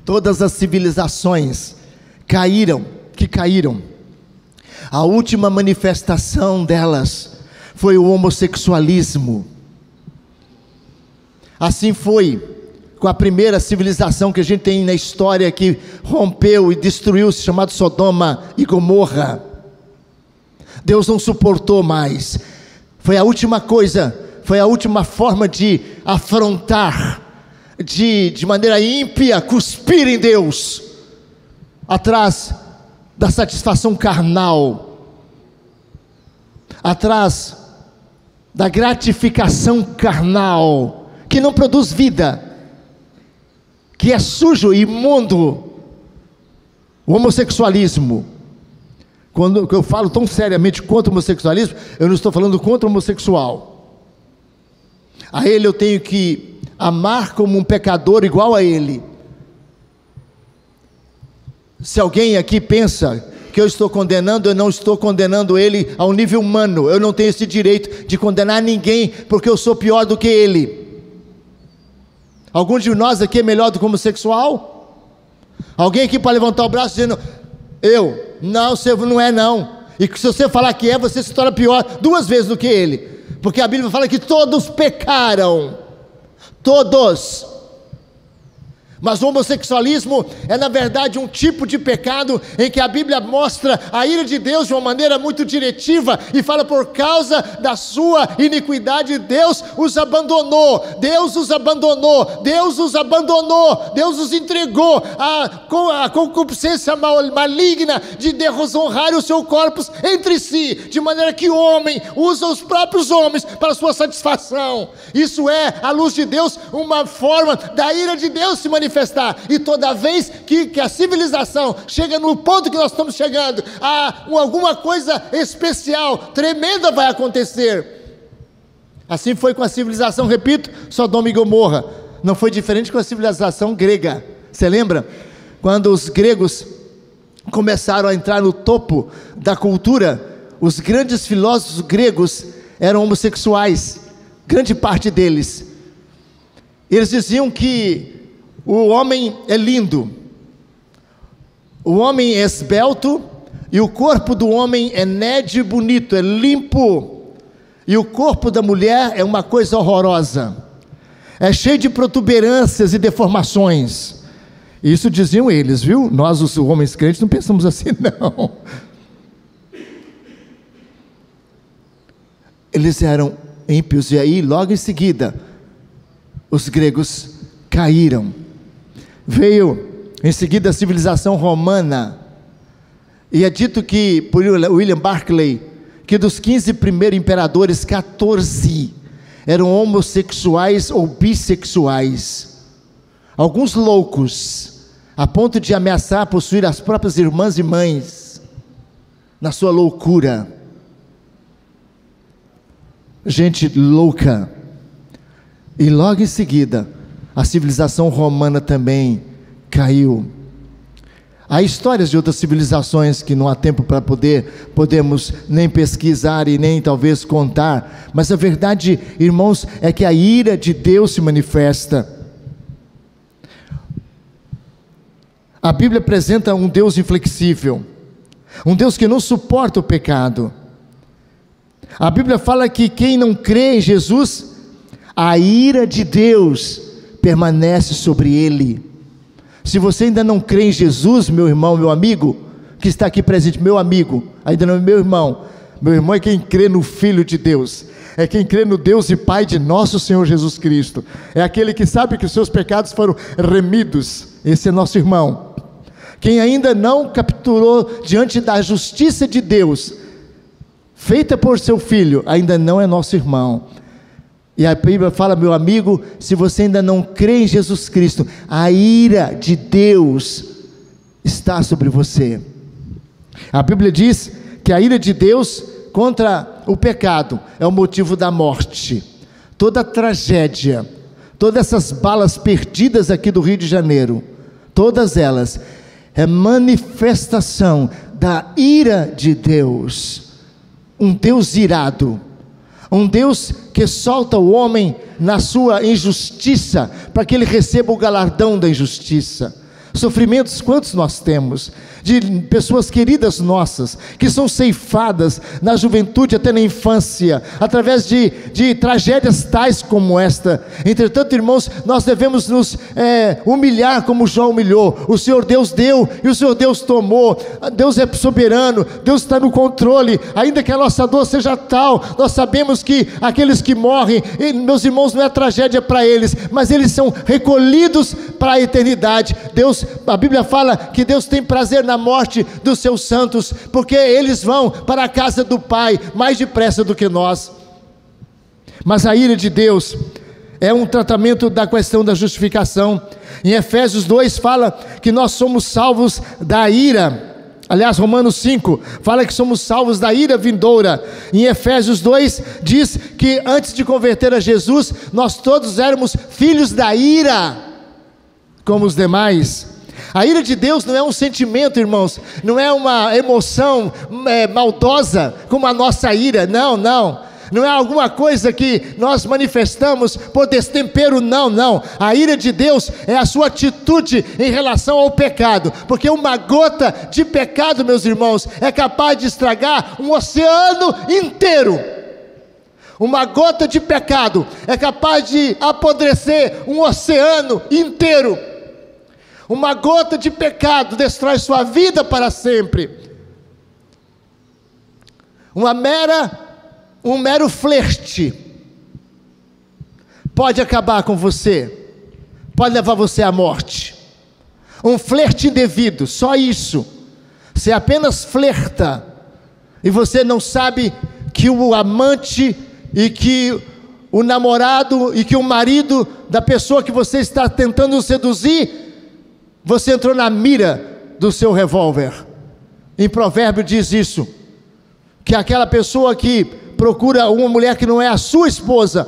Todas as civilizações caíram. A última manifestação delas foi o homossexualismo. Assim foi com a primeira civilização que a gente tem na história, que rompeu e destruiu, chamado Sodoma e Gomorra. Deus não suportou mais. Foi a última coisa, foi a última forma de afrontar, de maneira ímpia, cuspir em Deus, atrás da satisfação carnal, atrás da gratificação carnal, que não produz vida, que é sujo e imundo. O homossexualismo, quando eu falo tão seriamente contra o homossexualismo, eu não estou falando contra o homossexual. A ele eu tenho que amar como um pecador igual a ele. Se alguém aqui pensa que eu estou condenando, eu não estou condenando ele ao nível humano. Eu não tenho esse direito de condenar ninguém, porque eu sou pior do que ele. Algum de nós aqui é melhor do que homossexual? Alguém aqui pode levantar o braço dizendo, não, você não é não. E se você falar que é, você se torna pior 2 vezes do que ele. Porque a Bíblia fala que todos pecaram. Todos. Mas o homossexualismo é na verdade um tipo de pecado em que a Bíblia mostra a ira de Deus de uma maneira muito diretiva e fala: por causa da sua iniquidade Deus os abandonou, Deus os abandonou, Deus os abandonou, Deus os entregou à concupiscência maligna de desonrar o seu corpo entre si, de maneira que o homem usa os próprios homens para sua satisfação. Isso é, à luz de Deus, uma forma da ira de Deus se manifestar. E toda vez que a civilização chega no ponto que nós estamos chegando, alguma coisa especial, tremenda vai acontecer. Assim foi com a civilização, repito, Sodoma e Gomorra. Não foi diferente com a civilização grega. Você lembra? Quando os gregos começaram a entrar no topo da cultura, os grandes filósofos gregos eram homossexuais, grande parte deles. Eles diziam que o homem é lindo, o homem é esbelto, e o corpo do homem é nédio e bonito, é limpo, e o corpo da mulher é uma coisa horrorosa, é cheio de protuberâncias e deformações. Isso diziam eles, viu? Nós, os homens crentes, não pensamos assim não. Eles eram ímpios, e aí logo em seguida os gregos caíram. Veio em seguida a civilização romana, e é dito que, por William Barclay, que dos 15 primeiros imperadores, 14 eram homossexuais ou bissexuais, alguns loucos, a ponto de ameaçar possuir as próprias irmãs e mães, na sua loucura. Gente louca. E logo em seguida a civilização romana também caiu. Há histórias de outras civilizações que não há tempo para podemos nem pesquisar e nem talvez contar, mas a verdade, irmãos, é que a ira de Deus se manifesta. A Bíblia apresenta um Deus inflexível, um Deus que não suporta o pecado. A Bíblia fala que quem não crê em Jesus, a ira de Deus permanece sobre ele. Se você ainda não crê em Jesus, meu irmão, meu amigo, que está aqui presente, meu amigo, ainda não é meu irmão é quem crê no Filho de Deus, é quem crê no Deus e Pai de nosso Senhor Jesus Cristo, é aquele que sabe que os seus pecados foram remidos. Esse é nosso irmão. Quem ainda não capturou diante da justiça de Deus, feita por seu Filho, ainda não é nosso irmão. E a Bíblia fala, meu amigo, se você ainda não crê em Jesus Cristo, a ira de Deus está sobre você. A Bíblia diz que a ira de Deus contra o pecado é o motivo da morte. Toda tragédia, todas essas balas perdidas aqui do Rio de Janeiro, todas elas é manifestação da ira de Deus. Um Deus irado, um Deus que solta o homem na sua injustiça, para que ele receba o galardão da injustiça. Sofrimentos quantos nós temos, de pessoas queridas nossas, que são ceifadas na juventude até na infância, através de tragédias tais como esta. Entretanto, irmãos, nós devemos nos humilhar como Jó humilhou. O Senhor Deus deu e o Senhor Deus tomou. Deus é soberano, Deus está no controle. Ainda que a nossa dor seja tal, nós sabemos que aqueles que morrem, meus irmãos, não é tragédia para eles, mas eles são recolhidos para a eternidade. A Bíblia fala que Deus tem prazer na morte dos seus santos, porque eles vão para a casa do Pai mais depressa do que nós. Mas a ira de Deus é um tratamento da questão da justificação. Em Efésios 2 fala que nós somos salvos da ira Aliás, Romanos 5 fala que somos salvos da ira vindoura. Em Efésios 2 diz que antes de converter a Jesus, nós todos éramos filhos da ira, como os demais. A ira de Deus não é um sentimento, irmãos, não é uma emoção maldosa como a nossa ira, não é alguma coisa que nós manifestamos por destempero, não. A ira de Deus é a sua atitude em relação ao pecado, porque uma gota de pecado, meus irmãos, é capaz de estragar um oceano inteiro. Uma gota de pecado é capaz de apodrecer um oceano inteiro. Uma gota de pecado destrói sua vida para sempre. Um mero flerte pode acabar com você, pode levar você à morte. Um flerte indevido, só isso. Você apenas flerta e você não sabe que o amante e que o namorado e que o marido da pessoa que você está tentando seduzir, você entrou na mira do seu revólver. Em Provérbio diz isso, que aquela pessoa que procura uma mulher que não é a sua esposa,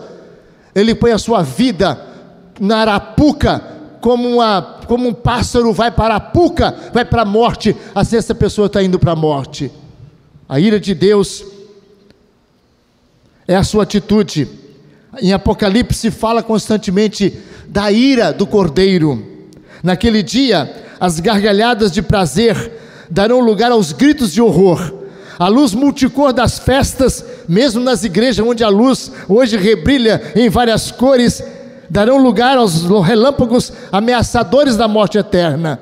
ele põe a sua vida na arapuca, como um pássaro vai para a arapuca, vai para a morte, assim essa pessoa está indo para a morte. A ira de Deus é a sua atitude. Em Apocalipse fala constantemente da ira do Cordeiro. Naquele dia, as gargalhadas de prazer darão lugar aos gritos de horror. A luz multicor das festas, mesmo nas igrejas onde a luz hoje rebrilha em várias cores, darão lugar aos relâmpagos ameaçadores da morte eterna.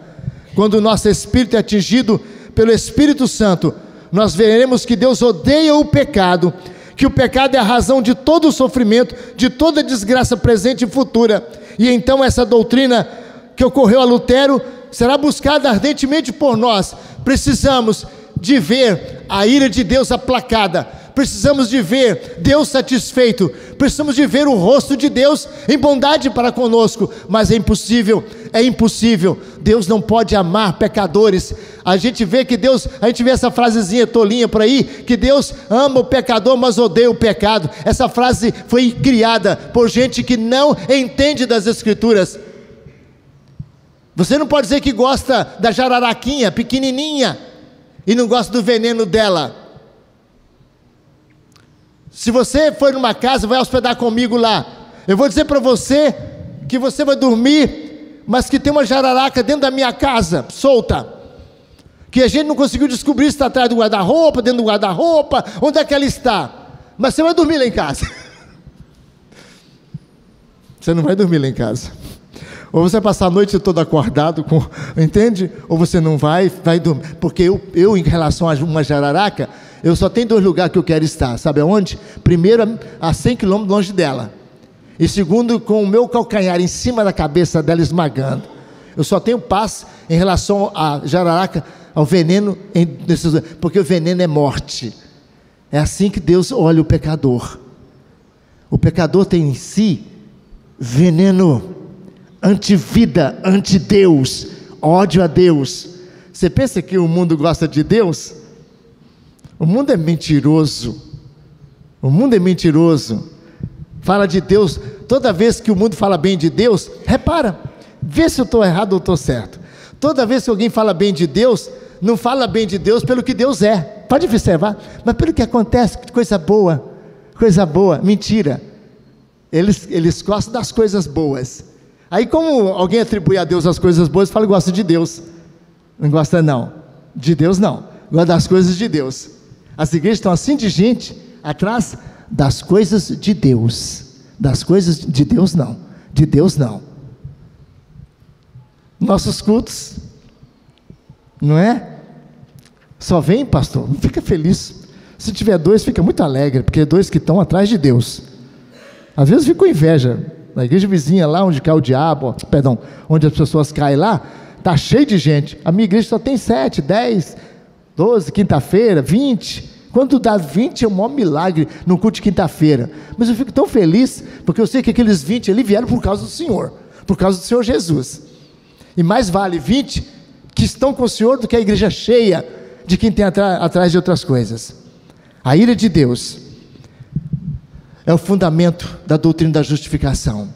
Quando o nosso espírito é atingido pelo Espírito Santo, nós veremos que Deus odeia o pecado, que o pecado é a razão de todo o sofrimento, de toda a desgraça presente e futura. E então essa doutrina que ocorreu a Lutero será buscada ardentemente por nós. Precisamos de ver a ira de Deus aplacada, precisamos de ver Deus satisfeito, precisamos de ver o rosto de Deus em bondade para conosco. Mas é impossível, Deus não pode amar pecadores. A gente vê essa frasezinha tolinha por aí, que Deus ama o pecador, mas odeia o pecado. Essa frase foi criada por gente que não entende das Escrituras. Você não pode dizer que gosta da jararaquinha pequenininha e não gosta do veneno dela. Se você for numa casa, vai hospedar comigo lá, eu vou dizer para você que você vai dormir, mas que tem uma jararaca dentro da minha casa, solta, que a gente não conseguiu descobrir se está atrás do guarda-roupa, dentro do guarda-roupa, onde é que ela está, mas você vai dormir lá em casa. Você não vai dormir lá em casa. Ou você vai passar a noite toda acordado, entende? Ou você não vai dormir. Porque eu em relação a uma jararaca, eu só tenho 2 lugares que eu quero estar. Sabe aonde? Primeiro, a 100 km longe dela. E segundo, com o meu calcanhar em cima da cabeça dela esmagando. Eu só tenho paz em relação à jararaca, ao veneno, porque o veneno é morte. É assim que Deus olha o pecador. O pecador tem em si veneno, antivida, anti-Deus, ódio a Deus. Você pensa que o mundo gosta de Deus? O mundo é mentiroso. O mundo é mentiroso. Fala de Deus, toda vez que o mundo fala bem de Deus, repara, vê se eu estou errado ou estou certo. Toda vez que alguém fala bem de Deus, não fala bem de Deus pelo que Deus é. Pode observar, mas pelo que acontece, coisa boa, mentira. Eles gostam das coisas boas. Aí como alguém atribui a Deus as coisas boas, fala que gosta de Deus. Não gosta não, de Deus não, gosta das coisas de Deus. As igrejas estão assim de gente, atrás das coisas de Deus. Das coisas de Deus não, de Deus não. Nossos cultos, não é? Só vem, pastor, não fica feliz. Se tiver 2, fica muito alegre, porque é 2 que estão atrás de Deus. Às vezes fico com inveja. Na igreja vizinha lá onde cai o diabo, onde as pessoas caem lá, está cheio de gente. A minha igreja só tem 7, 10, 12, quinta-feira, 20. Quando dá 20 é um maior milagre no culto de quinta-feira. Mas eu fico tão feliz, porque eu sei que aqueles 20 ali vieram por causa do Senhor, por causa do Senhor Jesus. E mais vale 20 que estão com o Senhor do que a igreja cheia, de quem tem atrás de outras coisas. A ira de Deus é o fundamento da doutrina da justificação.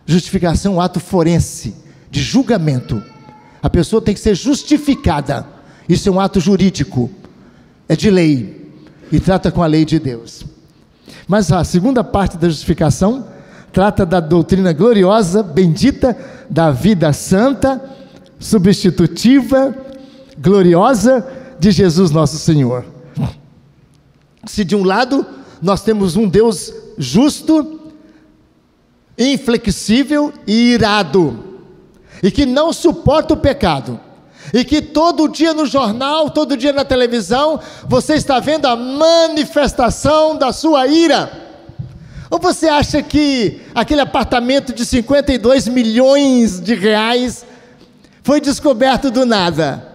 Justificação é um ato forense, de julgamento. A pessoa tem que ser justificada. Isso é um ato jurídico, é de lei, e trata com a lei de Deus. Mas a segunda parte da justificação trata da doutrina gloriosa, bendita, da vida santa, substitutiva, gloriosa de Jesus nosso Senhor. Se de um lado nós temos um Deus justo, inflexível e irado, e que não suporta o pecado, e que todo dia no jornal, todo dia na televisão, você está vendo a manifestação da sua ira. Ou você acha que aquele apartamento de 52 milhões de reais foi descoberto do nada?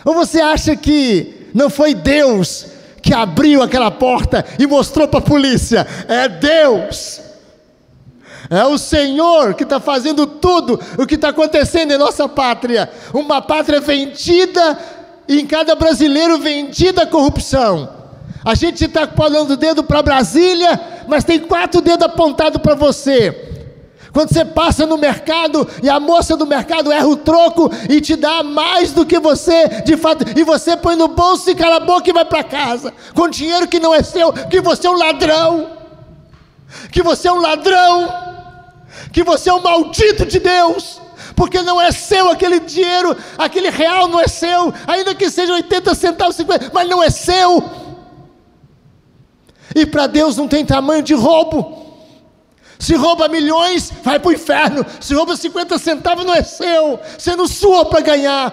Ou você acha que não foi Deus que abriu aquela porta e mostrou para a polícia? É Deus, é o Senhor que está fazendo tudo o que está acontecendo em nossa pátria. Uma pátria vendida, e em cada brasileiro vendida a corrupção. A gente está apontando o dedo para Brasília, mas tem 4 dedos apontados para você. Quando você passa no mercado e a moça do mercado erra o troco e te dá mais do que você de fato, e você põe no bolso e cala a boca e vai para casa com dinheiro que não é seu, que você é um ladrão, que você é um ladrão, que você é um maldito de Deus, porque não é seu aquele dinheiro, aquele real não é seu, ainda que seja 80 centavos, 50, mas não é seu. E para Deus não tem tamanho de roubo. Se rouba milhões, vai para o inferno. Se rouba 50 centavos, não é seu, você não suou para ganhar.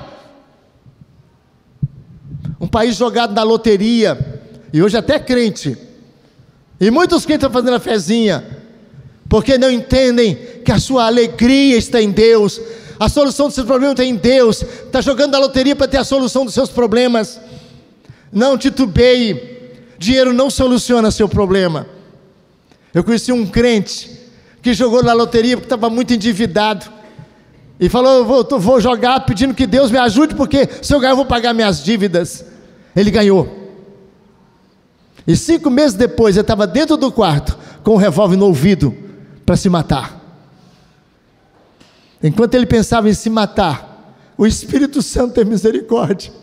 Um país jogado na loteria, e hoje até crente, e muitos crentes estão fazendo a fezinha, porque não entendem que a sua alegria está em Deus, a solução dos seus problemas está em Deus. Está jogando na loteria para ter a solução dos seus problemas. Não titubeie, dinheiro não soluciona seu problema. Eu conheci um crente que jogou na loteria porque estava muito endividado, e falou: vou jogar pedindo que Deus me ajude, porque se eu ganhar eu vou pagar minhas dívidas. Ele ganhou, e 5 meses depois ele estava dentro do quarto com um revólver no ouvido para se matar. Enquanto ele pensava em se matar, o Espírito Santo tem misericórdia.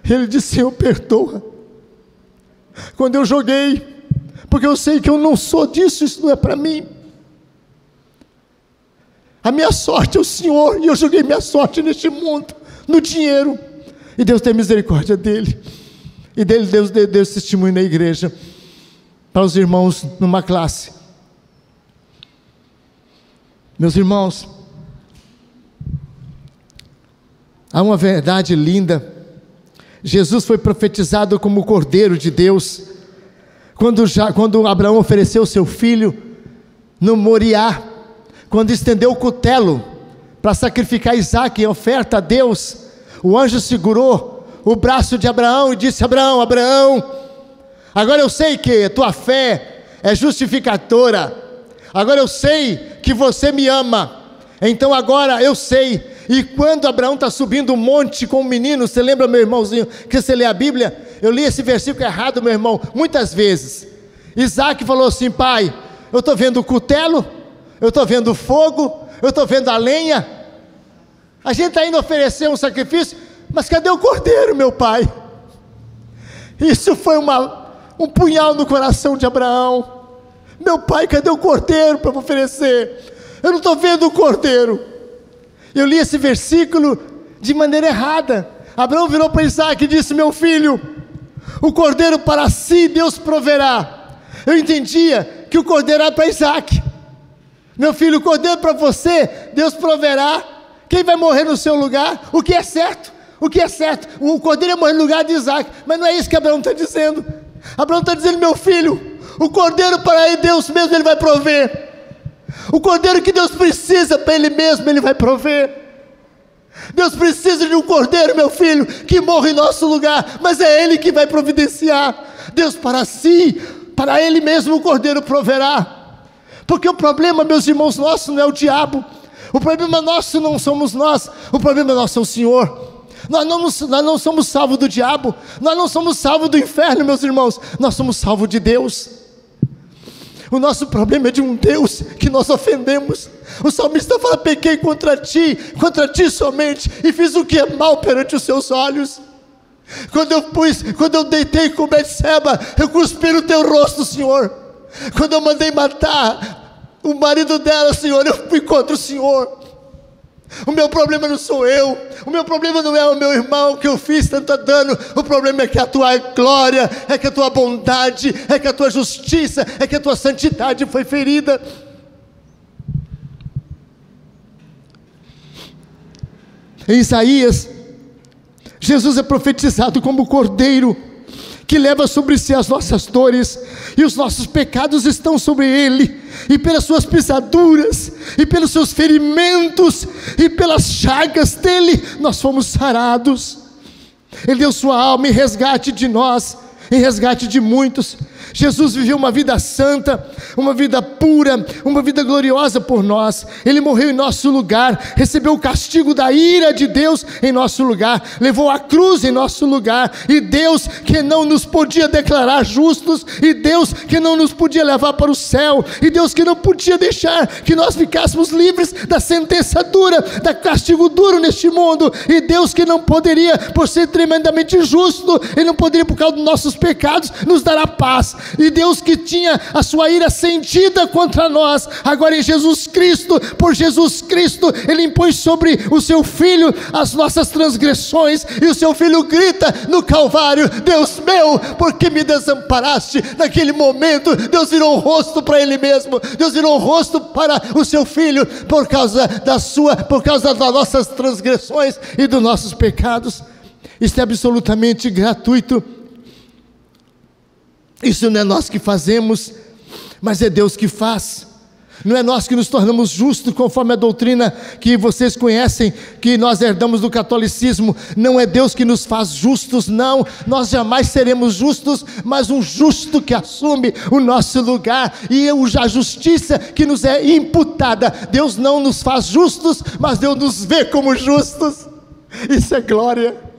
Ele disse: Senhor, perdoa, quando eu joguei, porque eu sei que eu não sou disso, isso não é para mim. A minha sorte é o Senhor, e eu joguei minha sorte neste mundo, no dinheiro, e Deus tem misericórdia dele, e Deus deu testemunho na igreja, para os irmãos numa classe. Meus irmãos, há uma verdade linda. Jesus foi profetizado como o Cordeiro de Deus, quando Abraão ofereceu seu filho no Moriá, quando estendeu o cutelo para sacrificar Isaque em oferta a Deus, o anjo segurou o braço de Abraão e disse: Abraão, Abraão, agora eu sei que tua fé é justificadora, agora eu sei que você me ama, então agora eu sei. E quando Abraão está subindo um monte com um menino, você lembra, meu irmãozinho, que você lê a Bíblia? Eu li esse versículo errado, meu irmão, muitas vezes. Isaque falou assim: pai, eu estou vendo o cutelo, eu estou vendo o fogo, eu estou vendo a lenha, a gente está indo oferecer um sacrifício, mas cadê o cordeiro, meu pai? Isso foi um punhal no coração de Abraão. Meu pai, cadê o cordeiro para oferecer? Eu não estou vendo o cordeiro. Eu li esse versículo de maneira errada. Abraão virou para Isaque e disse: meu filho, o cordeiro para si Deus proverá. Eu entendia que o cordeiro era para Isaque. Meu filho, o cordeiro para você Deus proverá. Quem vai morrer no seu lugar? O que é certo? O que é certo? O cordeiro ia morrer no lugar de Isaque. Mas não é isso que Abraão está dizendo. Abraão está dizendo: meu filho, o cordeiro para Deus mesmo ele vai prover. O cordeiro que Deus precisa para Ele mesmo, Ele vai prover. Deus precisa de um cordeiro, meu filho, que morra em nosso lugar, mas é Ele que vai providenciar. Deus para si, para Ele mesmo o cordeiro proverá. Porque o problema, meus irmãos, nosso não é o diabo. O problema nosso não somos nós, o problema nosso é o Senhor. Nós não somos salvos do diabo, nós não somos salvos do inferno, meus irmãos, nós somos salvos de Deus. O nosso problema é de um Deus que nós ofendemos. O salmista fala: pequei contra ti somente, e fiz o que é mal perante os seus olhos. Quando eu deitei com Betseba, eu cuspi no teu rosto, Senhor. Quando eu mandei matar o marido dela, Senhor, eu fui contra o Senhor. O meu problema não sou eu, o meu problema não é o meu irmão que eu fiz tanto dano. O problema é que a tua glória, é que a tua bondade, é que a tua justiça, é que a tua santidade foi ferida. Em Isaías, Jesus é profetizado como o Cordeiro que leva sobre si as nossas dores, e os nossos pecados estão sobre ele, e pelas suas pisaduras, e pelos seus ferimentos, e pelas chagas dele, nós fomos sarados. Ele deu sua alma em resgate de nós, em resgate de muitos. Jesus viveu uma vida santa, uma vida pura, uma vida gloriosa por nós. Ele morreu em nosso lugar, recebeu o castigo da ira de Deus em nosso lugar, levou a cruz em nosso lugar. E Deus, que não nos podia declarar justos, e Deus que não nos podia levar para o céu, e Deus que não podia deixar que nós ficássemos livres da sentença dura, da castigo duro neste mundo, e Deus que não poderia, por ser tremendamente justo, Ele não poderia, por causa dos nossos pecados, nos dar a paz. E Deus que tinha a sua ira sentida contra nós, agora em Jesus Cristo, por Jesus Cristo, Ele impõe sobre o seu Filho as nossas transgressões, e o seu Filho grita no Calvário: Deus meu, por que me desamparaste? Naquele momento, Deus virou o rosto para Ele mesmo, Deus virou o rosto para o seu Filho, por causa das nossas transgressões e dos nossos pecados. Isso é absolutamente gratuito. Isso não é nós que fazemos, mas é Deus que faz. Não é nós que nos tornamos justos, conforme a doutrina que vocês conhecem, que nós herdamos do catolicismo. Não é Deus que nos faz justos, não. Nós jamais seremos justos, mas um justo que assume o nosso lugar, e a justiça que nos é imputada. Deus não nos faz justos, mas Deus nos vê como justos. Isso é glória.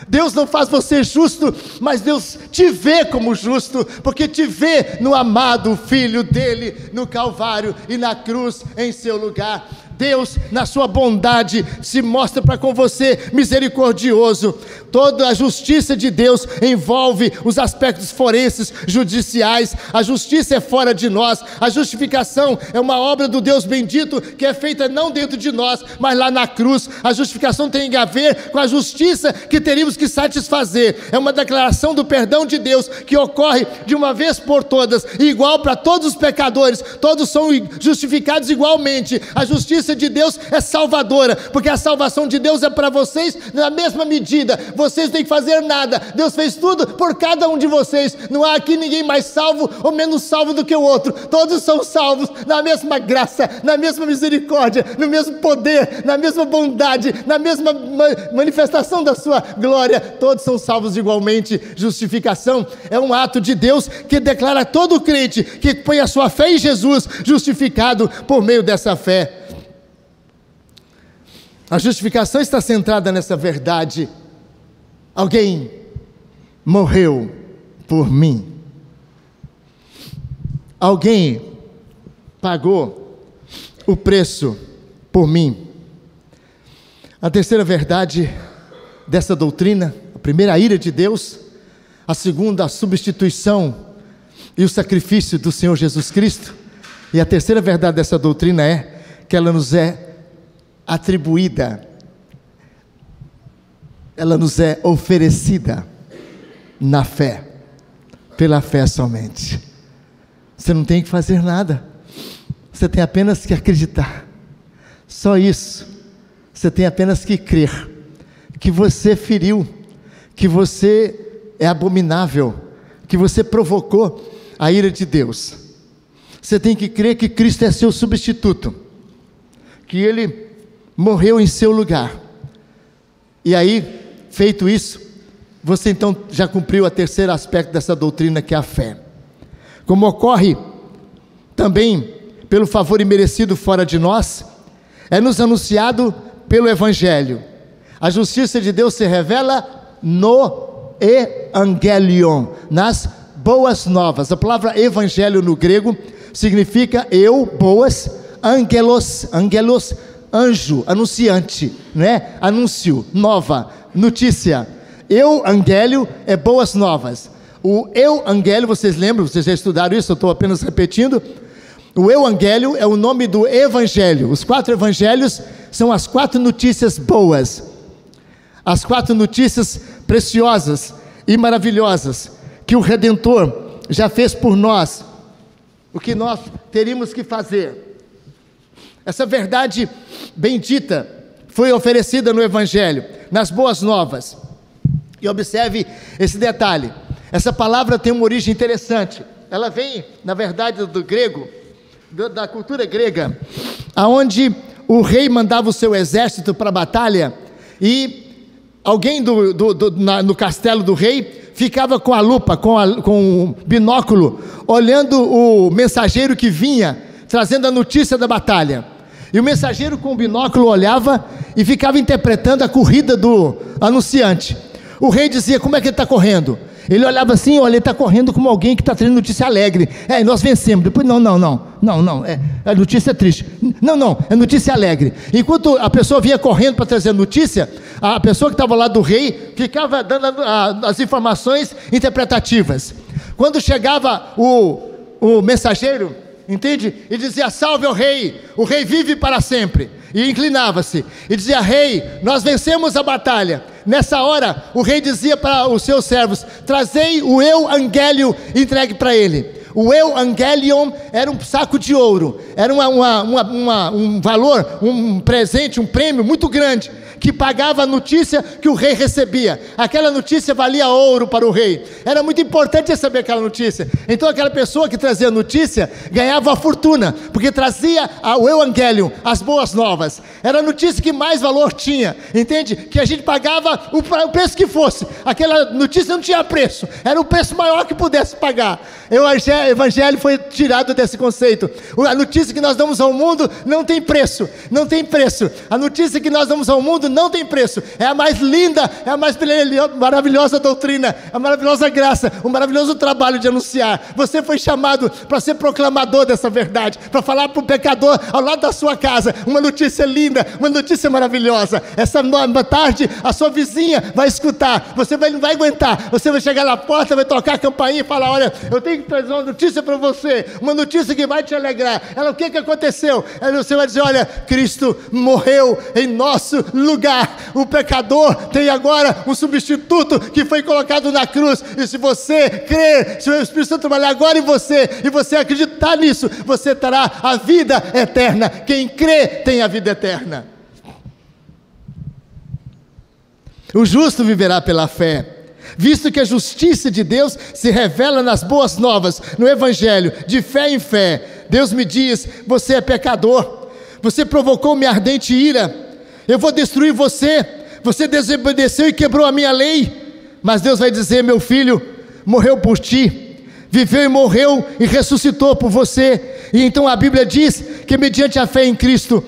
Deus não faz você justo, mas Deus te vê como justo, porque te vê no amado Filho dele, no Calvário e na cruz em seu lugar. Deus, na sua bondade, se mostra para com você misericordioso. Toda a justiça de Deus envolve os aspectos forenses, judiciais. A justiça é fora de nós. A justificação é uma obra do Deus bendito, que é feita não dentro de nós, mas lá na cruz. A justificação tem a ver com a justiça que teríamos que satisfazer. É uma declaração do perdão de Deus, que ocorre de uma vez por todas, igual para todos os pecadores. Todos são justificados igualmente. A justiça de Deus é salvadora, porque a salvação de Deus é para vocês na mesma medida. Vocês não têm que fazer nada, Deus fez tudo por cada um de vocês. Não há aqui ninguém mais salvo ou menos salvo do que o outro. Todos são salvos na mesma graça, na mesma misericórdia, no mesmo poder, na mesma bondade, na mesma manifestação da sua glória. Todos são salvos igualmente. Justificação é um ato de Deus que declara todo crente que põe a sua fé em Jesus justificado por meio dessa fé. A justificação está centrada nessa verdade: alguém morreu por mim, alguém pagou o preço por mim. A terceira verdade dessa doutrina: a primeira, a ira de Deus; a segunda, a substituição e o sacrifício do Senhor Jesus Cristo; e a terceira verdade dessa doutrina é que ela nos é atribuída, ela nos é oferecida na fé, pela fé somente. Você não tem que fazer nada, você tem apenas que acreditar, só isso. Você tem apenas que crer que você feriu, que você é abominável, que você provocou a ira de Deus. Você tem que crer que Cristo é seu substituto, que Ele morreu em seu lugar. E aí, feito isso, você então já cumpriu o terceiro aspecto dessa doutrina, que é a fé. Como ocorre também pelo favor imerecido fora de nós, é nos anunciado pelo Evangelho A justiça de Deus se revela no Evangelion, nas boas novas. A palavra evangelho no grego significa boas, angelos, anjo, anunciante, né? Anúncio, nova, notícia. Evangélio é boas novas. O Evangélio, vocês lembram, vocês já estudaram isso, eu estou apenas repetindo. O Evangélio é o nome do Evangelho. Os 4 Evangelhos são as 4 notícias boas, as 4 notícias preciosas e maravilhosas que o Redentor já fez por nós. O que nós teríamos que fazer. Essa verdade bendita foi oferecida no Evangelho, nas boas novas. E observe esse detalhe. Essa palavra tem uma origem interessante. Ela vem, na verdade, do grego, da cultura grega, aonde o rei mandava o seu exército para a batalha e alguém no castelo do rei ficava com a lupa, com o binóculo, olhando o mensageiro que vinha, trazendo a notícia da batalha. E o mensageiro com o binóculo olhava e ficava interpretando a corrida do anunciante. O rei dizia: como é que ele está correndo? Ele olhava assim: olha, ele está correndo como alguém que está trazendo notícia alegre. Nós vencemos. Depois, não, a notícia é triste. Não, é notícia alegre. Enquanto a pessoa vinha correndo para trazer a notícia, a pessoa que estava lá do rei ficava dando as informações interpretativas. Quando chegava o mensageiro, entende? E dizia: salve ao rei, o rei vive para sempre. E inclinava-se e dizia: rei, nós vencemos a batalha. Nessa hora, o rei dizia para os seus servos: trazei o Evangélio entregue para ele. O Evangelion era um saco de ouro, era um valor, um presente, um prêmio muito grande, que pagava a notícia que o rei recebia. Aquela notícia valia ouro para o rei. Era muito importante saber aquela notícia. Então aquela pessoa que trazia a notícia ganhava a fortuna, porque trazia o Evangelion, as boas novas. Era a notícia que mais valor tinha, entende? Que a gente pagava o preço que fosse. Aquela notícia não tinha preço, era o preço maior que pudesse pagar. O Evangelho foi tirado desse conceito. A notícia que nós damos ao mundo não tem preço, não tem preço. A notícia que nós damos ao mundo não tem preço. É a mais linda, é a mais maravilhosa doutrina, a maravilhosa graça, o maravilhoso trabalho de anunciar. Você foi chamado para ser proclamador dessa verdade, para falar para o pecador ao lado da sua casa uma notícia linda, uma notícia maravilhosa. Essa tarde a sua vizinha vai escutar, você não vai aguentar, você vai chegar na porta, vai tocar a campainha e falar: olha, eu tenho que trazer uma notícia para você, uma notícia que vai te alegrar. Ela: o que aconteceu? Aí você vai dizer: olha, Cristo morreu em nosso lugar, o pecador tem agora um substituto que foi colocado na cruz, e se você crer, se o Espírito Santo trabalhar agora em você, e você acreditar nisso, você terá a vida eterna. Quem crê tem a vida eterna. O justo viverá pela fé. Visto que a justiça de Deus se revela nas boas novas, no Evangelho, de fé em fé, Deus me diz: você é pecador, você provocou minha ardente ira, eu vou destruir você, você desobedeceu e quebrou a minha lei. Mas Deus vai dizer: meu filho morreu por ti, viveu e morreu e ressuscitou por você. E então a Bíblia diz que mediante a fé em Cristo,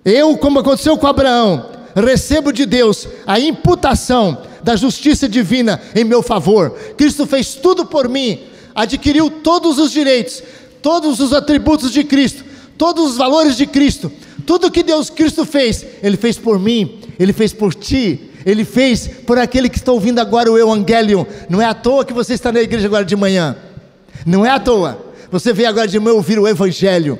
eu, como aconteceu com Abraão, recebo de Deus a imputação da justiça divina em meu favor. Cristo fez tudo por mim, adquiriu todos os direitos, todos os atributos de Cristo, todos os valores de Cristo. Tudo que Cristo fez, Ele fez por mim, Ele fez por ti, Ele fez por aquele que está ouvindo agora o Evangelion. Não é à toa que você está na igreja agora de manhã, não é à toa, você veio agora de manhã ouvir o Evangelho.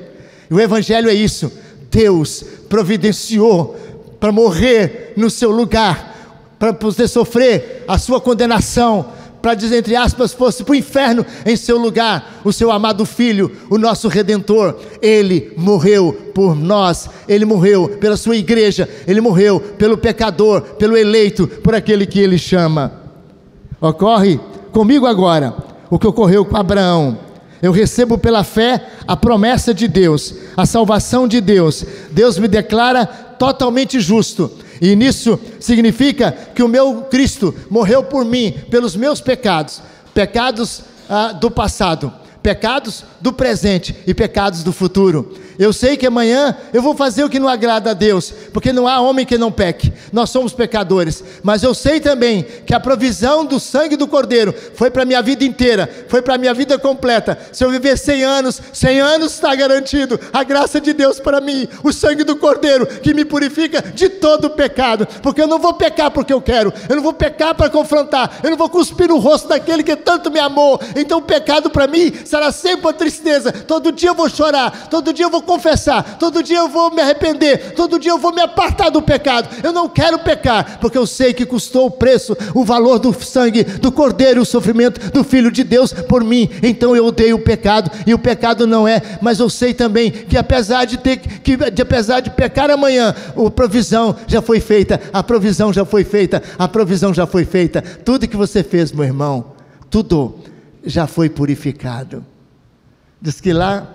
E o Evangelho é isso: Deus providenciou para morrer no seu lugar, para você sofrer a sua condenação, para dizer, entre aspas, fosse para o inferno em seu lugar, o seu amado Filho, o nosso Redentor. Ele morreu por nós, Ele morreu pela sua igreja, Ele morreu pelo pecador, pelo eleito, por aquele que Ele chama. Ocorre comigo agora o que ocorreu com Abraão. Eu recebo pela fé a promessa de Deus, a salvação de Deus. Deus me declara totalmente justo, e nisso significa que o meu Cristo morreu por mim, pelos meus pecados, pecados do passado, pecados do presente e pecados do futuro. Eu sei que amanhã eu vou fazer o que não agrada a Deus, porque não há homem que não peque, nós somos pecadores, mas eu sei também que a provisão do sangue do Cordeiro foi para a minha vida inteira, foi para a minha vida completa. Se eu viver 100 anos está garantido a graça de Deus para mim, o sangue do Cordeiro que me purifica de todo o pecado, porque eu não vou pecar porque eu quero, eu não vou pecar para confrontar, eu não vou cuspir no rosto daquele que tanto me amou. Então o pecado para mim será sempre uma tristeza. Todo dia eu vou chorar, todo dia eu vou confessar, todo dia eu vou me arrepender, todo dia eu vou me apartar do pecado. Eu não quero pecar, porque eu sei que custou o preço, o valor do sangue do Cordeiro, o sofrimento do Filho de Deus por mim. Então eu odeio o pecado, e o pecado não é, mas eu sei também que apesar de pecar amanhã, a provisão já foi feita, a provisão já foi feita, a provisão já foi feita. Tudo que você fez, meu irmão, tudo já foi purificado. Diz que lá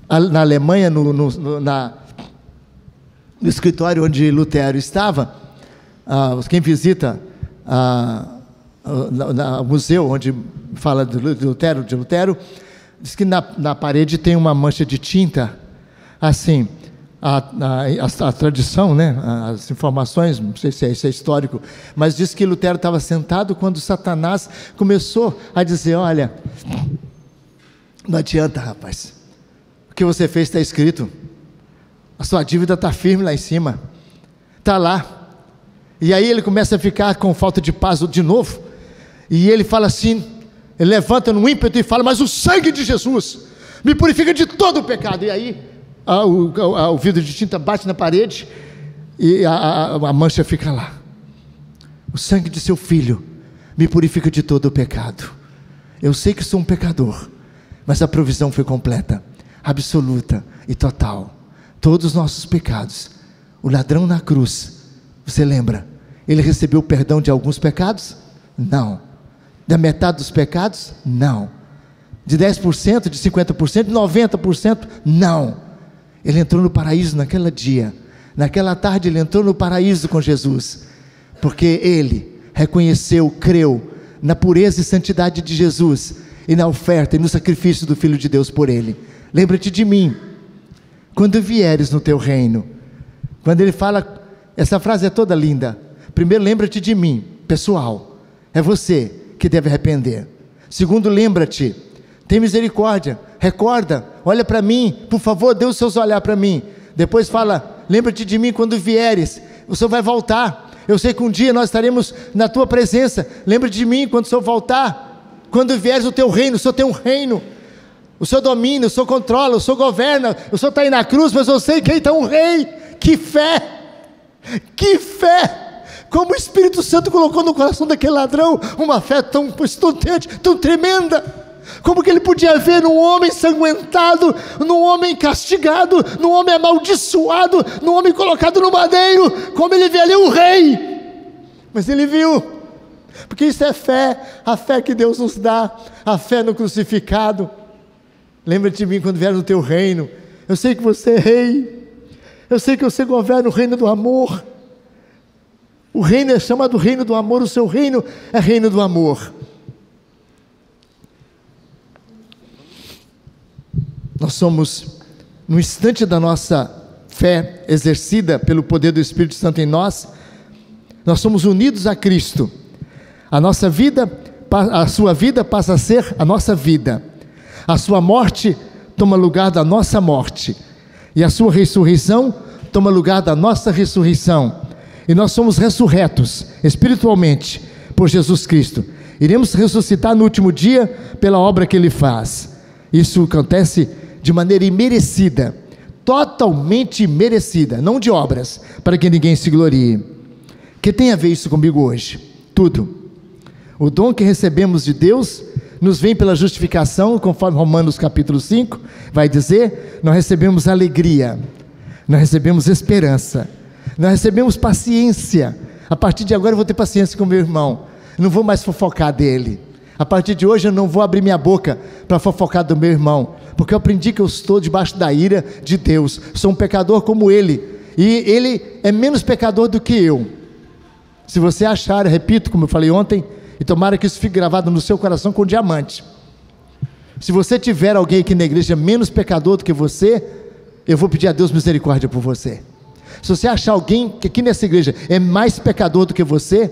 na Alemanha, no escritório onde Lutero estava, quem visita o museu onde fala de Lutero, diz que na parede tem uma mancha de tinta, assim, a tradição, né, as informações, não sei se isso é histórico, mas diz que Lutero estava sentado quando Satanás começou a dizer: olha, não adianta, rapaz, o que você fez está escrito, a sua dívida está firme lá em cima, está lá. E aí ele começa a ficar com falta de paz de novo, e ele fala assim, ele levanta no ímpeto e fala: mas o sangue de Jesus me purifica de todo o pecado. E aí o vidro de tinta bate na parede e a mancha fica lá. O sangue de seu filho me purifica de todo o pecado. Eu sei que sou um pecador, mas a provisão foi completa, absoluta e total. Todos os nossos pecados. O ladrão na cruz, você lembra? Ele recebeu perdão de alguns pecados? Não. Da metade dos pecados? Não. De 10%, de 50%, de 90%? Não. Ele entrou no paraíso naquele dia, naquela tarde ele entrou no paraíso com Jesus, porque ele reconheceu, creu na pureza e santidade de Jesus, e na oferta e no sacrifício do Filho de Deus por ele. Lembra-te de mim, quando vieres no teu reino. Quando ele fala, essa frase é toda linda. Primeiro, lembra-te de mim, pessoal, é você que deve arrepender. Segundo, lembra-te, tem misericórdia, recorda, olha para mim, por favor, dê os seus olhar para mim. Depois fala, lembra-te de mim quando vieres, o Senhor vai voltar, eu sei que um dia nós estaremos na tua presença. Lembra de mim quando o Senhor voltar, quando vieres o teu reino. O Senhor tem um reino, o Senhor domina, o Senhor controla, o Senhor governa, o Senhor está aí na cruz, mas eu sei que aí está um rei. Que fé, que fé, como o Espírito Santo colocou no coração daquele ladrão, uma fé tão estonteante, tão tremenda. Como que ele podia ver num homem ensanguentado, num homem castigado, num homem amaldiçoado, num homem colocado no madeiro, como ele vê ali um rei? Mas ele viu, porque isso é fé, a fé que Deus nos dá, a fé no crucificado. Lembra-te de mim quando vier no teu reino. Eu sei que você é rei, eu sei que você governa o reino do amor. O reino é chamado reino do amor, o seu reino é reino do amor. Nós somos, no instante da nossa fé exercida pelo poder do Espírito Santo em nós, nós somos unidos a Cristo. A nossa vida, a sua vida passa a ser a nossa vida. A sua morte toma lugar da nossa morte. E a sua ressurreição toma lugar da nossa ressurreição. E nós somos ressurretos espiritualmente por Jesus Cristo. Iremos ressuscitar no último dia pela obra que Ele faz. Isso acontece de maneira imerecida, totalmente imerecida, não de obras, para que ninguém se glorie. Que tem a ver isso comigo hoje? Tudo. O dom que recebemos de Deus nos vem pela justificação, conforme Romanos capítulo 5 vai dizer. Nós recebemos alegria, nós recebemos esperança, nós recebemos paciência. A partir de agora eu vou ter paciência com meu irmão, não vou mais fofocar dele. A partir de hoje eu não vou abrir minha boca para fofocar do meu irmão, porque eu aprendi que eu estou debaixo da ira de Deus. Sou um pecador como ele, e ele é menos pecador do que eu. Se você achar, repito como eu falei ontem, e tomara que isso fique gravado no seu coração com diamante, Se você tiver alguém aqui na igreja menos pecador do que você, eu vou pedir a Deus misericórdia por você. Se você achar alguém que aqui nessa igreja é mais pecador do que você,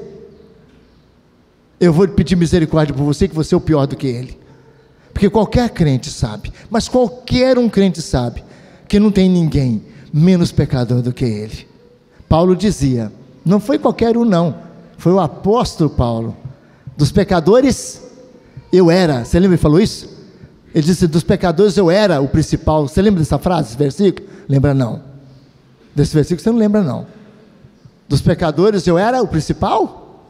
eu vou pedir misericórdia por você, que você é o pior do que ele. Porque qualquer crente sabe, mas qualquer um crente sabe, que não tem ninguém menos pecador do que ele. Paulo dizia, não foi qualquer um não, foi o apóstolo Paulo, dos pecadores eu era. Você lembra que ele falou isso? Ele disse, dos pecadores eu era o principal. Você lembra dessa frase, desse versículo? Lembra não? Desse versículo você não lembra não. Dos pecadores eu era o principal?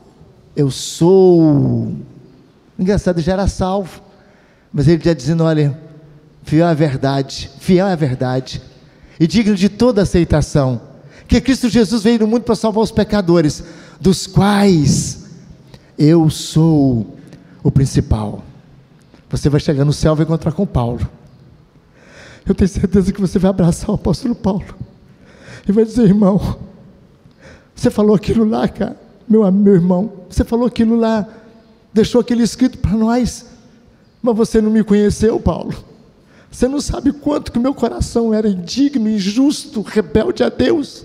Eu sou. Engraçado, já era salvo, mas ele já dizendo, olha, fiel é a verdade, e digno de toda aceitação, que Cristo Jesus veio no mundo para salvar os pecadores, dos quais eu sou o principal. Você vai chegar no céu e vai encontrar com Paulo. Eu tenho certeza que você vai abraçar o apóstolo Paulo e vai dizer, irmão, você falou aquilo lá, cara, meu irmão, você falou aquilo lá, deixou aquilo escrito para nós, mas você não me conheceu, Paulo. Você não sabe quanto que o meu coração era indigno, injusto, rebelde a Deus.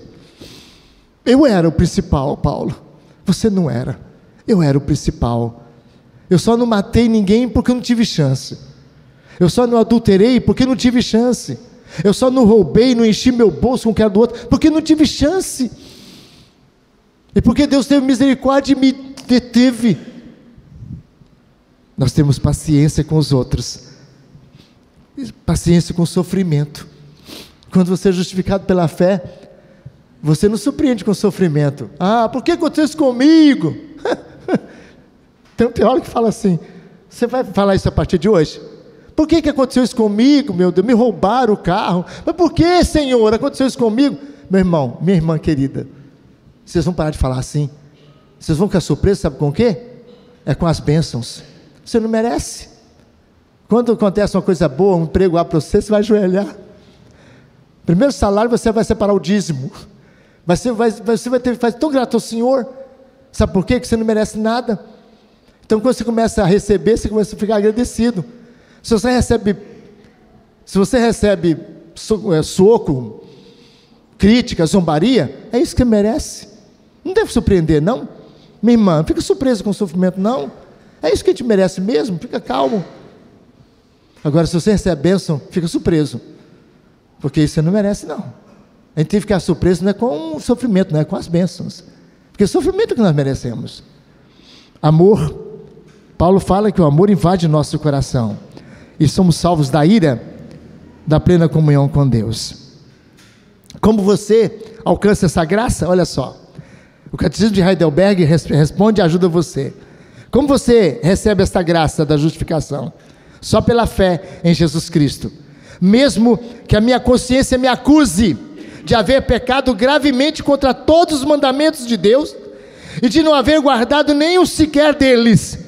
Eu era o principal, Paulo. Você não era. Eu era o principal. Eu só não matei ninguém porque eu não tive chance. Eu só não adulterei porque não tive chance. Eu só não roubei, não enchi meu bolso com o que era do outro porque não tive chance. E porque Deus teve misericórdia e me deteve. Nós temos paciência com os outros, paciência com o sofrimento. Quando você é justificado pela fé, você não surpreende com o sofrimento. Ah, por que aconteceu isso comigo? Tem um teólogo que fala assim, você vai falar isso a partir de hoje? Por que aconteceu isso comigo, meu Deus? Me roubaram o carro. Mas por que, Senhor, aconteceu isso comigo? Meu irmão, minha irmã querida, vocês vão parar de falar assim. Vocês vão ficar surpresos, sabe com o quê? É com as bênçãos. Você não merece. Quando acontece uma coisa boa, um emprego lá para você, você vai ajoelhar. Primeiro salário, você vai separar o dízimo. Você vai ter tão grato ao Senhor. Sabe por quê? Que você não merece nada. Então, quando você começa a receber, você começa a ficar agradecido. Se você recebe soco, crítica, zombaria, é isso que merece. Não deve surpreender, não. Minha irmã, não fica surpresa com o sofrimento, não. É isso que a gente merece mesmo, fica calmo. Agora, se você recebe a bênção, fica surpreso, porque isso você não merece, não. A gente tem que ficar surpreso não é com o sofrimento, não é com as bênçãos, porque sofrimento é que nós merecemos. Amor, Paulo fala que o amor invade nosso coração, e somos salvos da ira, da plena comunhão com Deus. Como você alcança essa graça? Olha só, o Catecismo de Heidelberg responde e ajuda você. Como você recebe esta graça da justificação? Só pela fé em Jesus Cristo. Mesmo que a minha consciência me acuse de haver pecado gravemente contra todos os mandamentos de Deus e de não haver guardado nenhum sequer deles,